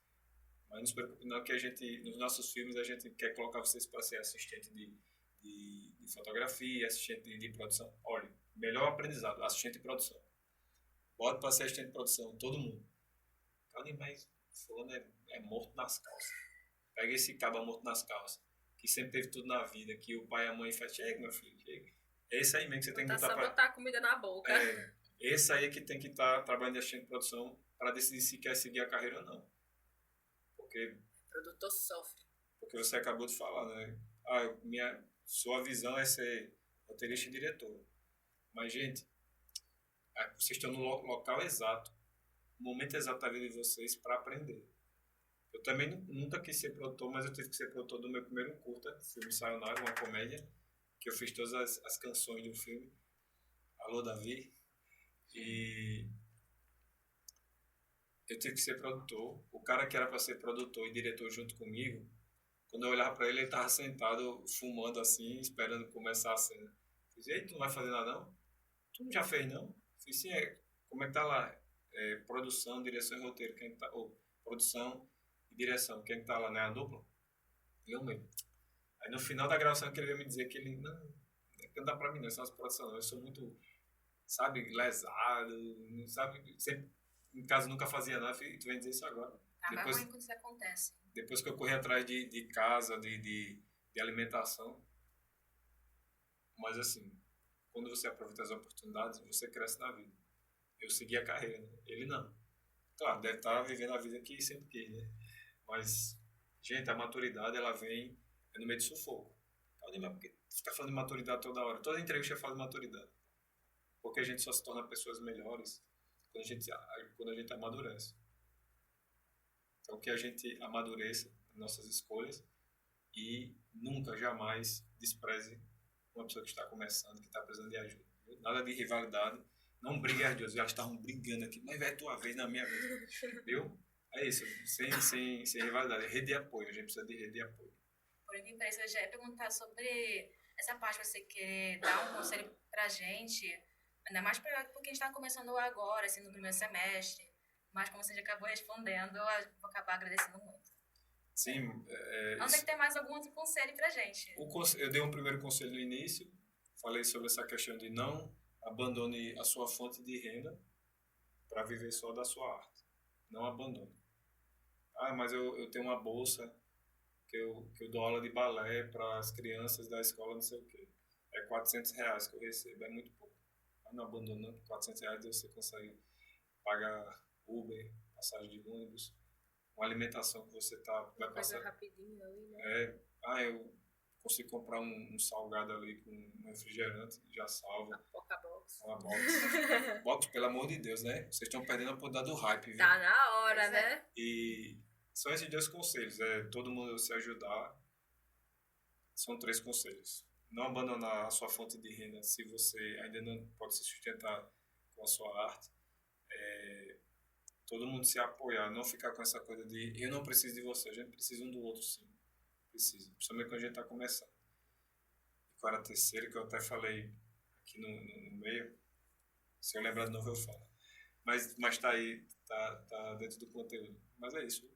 Mas não se preocupe não que a gente, nos nossos filmes, a gente quer colocar vocês para ser assistente de fotografia, assistente de produção. Olha, melhor aprendizado, assistente de produção. Bota para ser assistente de produção, todo mundo. Cara, mas fulano é morto nas calças. Pega esse caba morto nas calças, que sempre teve tudo na vida, que o pai e a mãe fazem, chega meu filho, chega. É esse aí mesmo que você tem que botar só botar comida na boca. Esse aí é que tem que estar trabalhando de assistente de produção para decidir se quer seguir a carreira ou não. Porque o produtor sofre. Porque você acabou de falar, né? Sua visão é ser roteirista e diretor. Mas, gente, vocês estão no local exato, no momento exato da vida de vocês para aprender. Eu também nunca quis ser produtor, mas eu tive que ser produtor do meu primeiro curta, filme Sayonara, uma comédia, que eu fiz todas as canções do filme. Alô, Davi. E eu tive que ser produtor. O cara que era para ser produtor e diretor junto comigo, quando eu olhava para ele, ele estava sentado, fumando assim, esperando começar a cena. Eu disse, ei, tu não vai fazer nada não? Tu não já fez não? Eu disse, sim, como é que tá lá? Produção, direção e roteiro. Quem tá, produção e direção. Quem tá lá, né? A dupla? Eu mesmo. Aí no final da gravação que ele veio me dizer que ele, não dá pra mim não, essas produções não. Eu sou muito, sabe, lesado, sabe, sempre, em casa nunca fazia nada, e tu vem dizer isso agora. Depois, ruim quando isso acontece. Depois que eu corri atrás de casa, de alimentação. Mas assim, quando você aproveita as oportunidades, você cresce na vida. Eu segui a carreira, né? Ele não. Claro, deve estar vivendo a vida que sempre quis, né? Mas, gente, a maturidade, ela vem no meio de sufoco. Porque você está falando de maturidade toda hora. Toda entrevista fala de maturidade. Porque a gente só se torna pessoas melhores quando a gente amadurece. Então, que a gente amadureça nas nossas escolhas e nunca, jamais despreze uma pessoa que está começando, que está precisando de ajuda. Nada de rivalidade. Não brigue as duas. Já estavam brigando aqui. Mas é tua vez, na minha vez. Viu? É isso. Sem rivalidade. Rede de apoio. A gente precisa de rede de apoio. Por que parece, eu já ia perguntar sobre essa parte. Você quer dar um conselho pra gente, ainda mais porque a gente está começando agora, assim, no primeiro semestre. Mas como você já acabou respondendo, eu vou acabar agradecendo muito. Sim. Não tem que ter mais algum outro conselho pra gente. Eu dei um primeiro conselho no início. Falei sobre essa questão de não abandone a sua fonte de renda para viver só da sua arte. Não abandone. Mas eu tenho uma bolsa que eu dou aula de balé para as crianças da escola, não sei o quê. É R$400 que eu recebo, é muito pouco. Mas não abandone, não. R$400 você consegue pagar Uber, passagem de ônibus, uma alimentação que você vai passar. Rapidinho ali, né? Eu consigo comprar um salgado ali com um refrigerante, já salva. Uma box. Box, pelo amor de Deus, né? Vocês estão perdendo a oportunidade do hype, viu? Tá na hora, né? E são esses 2 conselhos. Todo mundo se ajudar. São 3 conselhos. Não abandonar a sua fonte de renda se você ainda não pode se sustentar com a sua arte. Todo mundo se apoiar, não ficar com essa coisa de eu não preciso de você, a gente precisa um do outro, sim. Precisa, principalmente quando a gente está começando. E qual era a terceira, que eu até falei aqui no meio, se eu lembrar de novo eu falo. Mas tá aí, tá dentro do conteúdo. Mas é isso.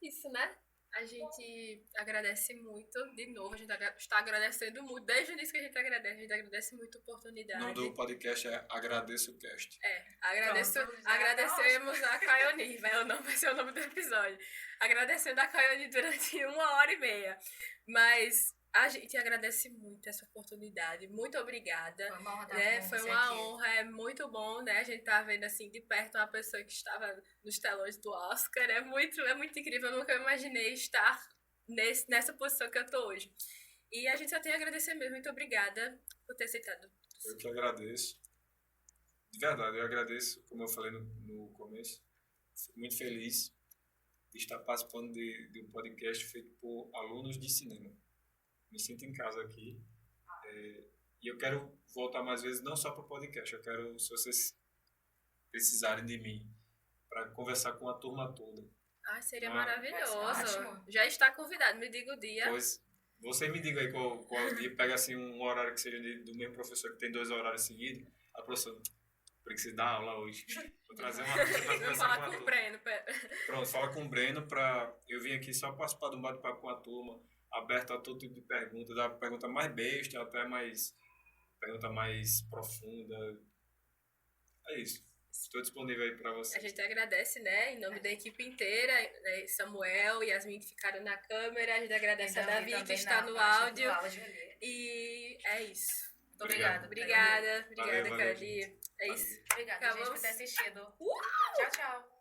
Isso, né? A gente agradece muito, de novo, a gente está agradecendo muito, desde o início que a gente agradece muito a oportunidade. O nome do podcast é Agradeço o Cast. Agradecemos a Caioni, vai ser o nome do episódio. Agradecendo a Caioni durante 1h30. Mas a gente agradece muito essa oportunidade, muito obrigada. Foi uma honra estar né? com Foi você uma aqui. honra, é muito bom, né? A gente tá vendo assim de perto uma pessoa que estava nos telões do Oscar, é muito incrível, eu nunca imaginei estar nessa posição que eu tô hoje. E a gente só tem a agradecer mesmo, muito obrigada por ter aceitado. Eu que agradeço. De verdade, eu agradeço, como eu falei no começo, fico muito feliz de estar participando de um podcast feito por alunos de cinema. Me sinto em casa aqui. E eu quero voltar mais vezes, não só para o podcast, eu quero, se vocês precisarem de mim, para conversar com a turma toda. Ai, seria Ah, maravilhoso. ótimo. Já está convidado, me diga o dia. Pois, você me diga aí qual dia, pega assim um horário que seja do mesmo professor, que tem 2 horários seguidos, a professora, precisa dar aula hoje. Vou trazer uma coisa para Vou conversar falar com a com o turma. Breno. Pronto, fala com o Breno para eu vim aqui só participar de um bate-papo com a turma, aberto a todo tipo de pergunta, da pergunta mais besta até mais pergunta mais profunda. É isso. Estou disponível aí para A vocês. gente agradece, né, em nome da equipe inteira, né, Samuel e Yasmin que ficaram na câmera, a gente agradece a Davi que está no áudio. ali. E é isso. Muito obrigada. Obrigada, Valeu, Cali. gente. É isso. Obrigada, Acabamos. gente, por ter assistido. Uau! Tchau, tchau.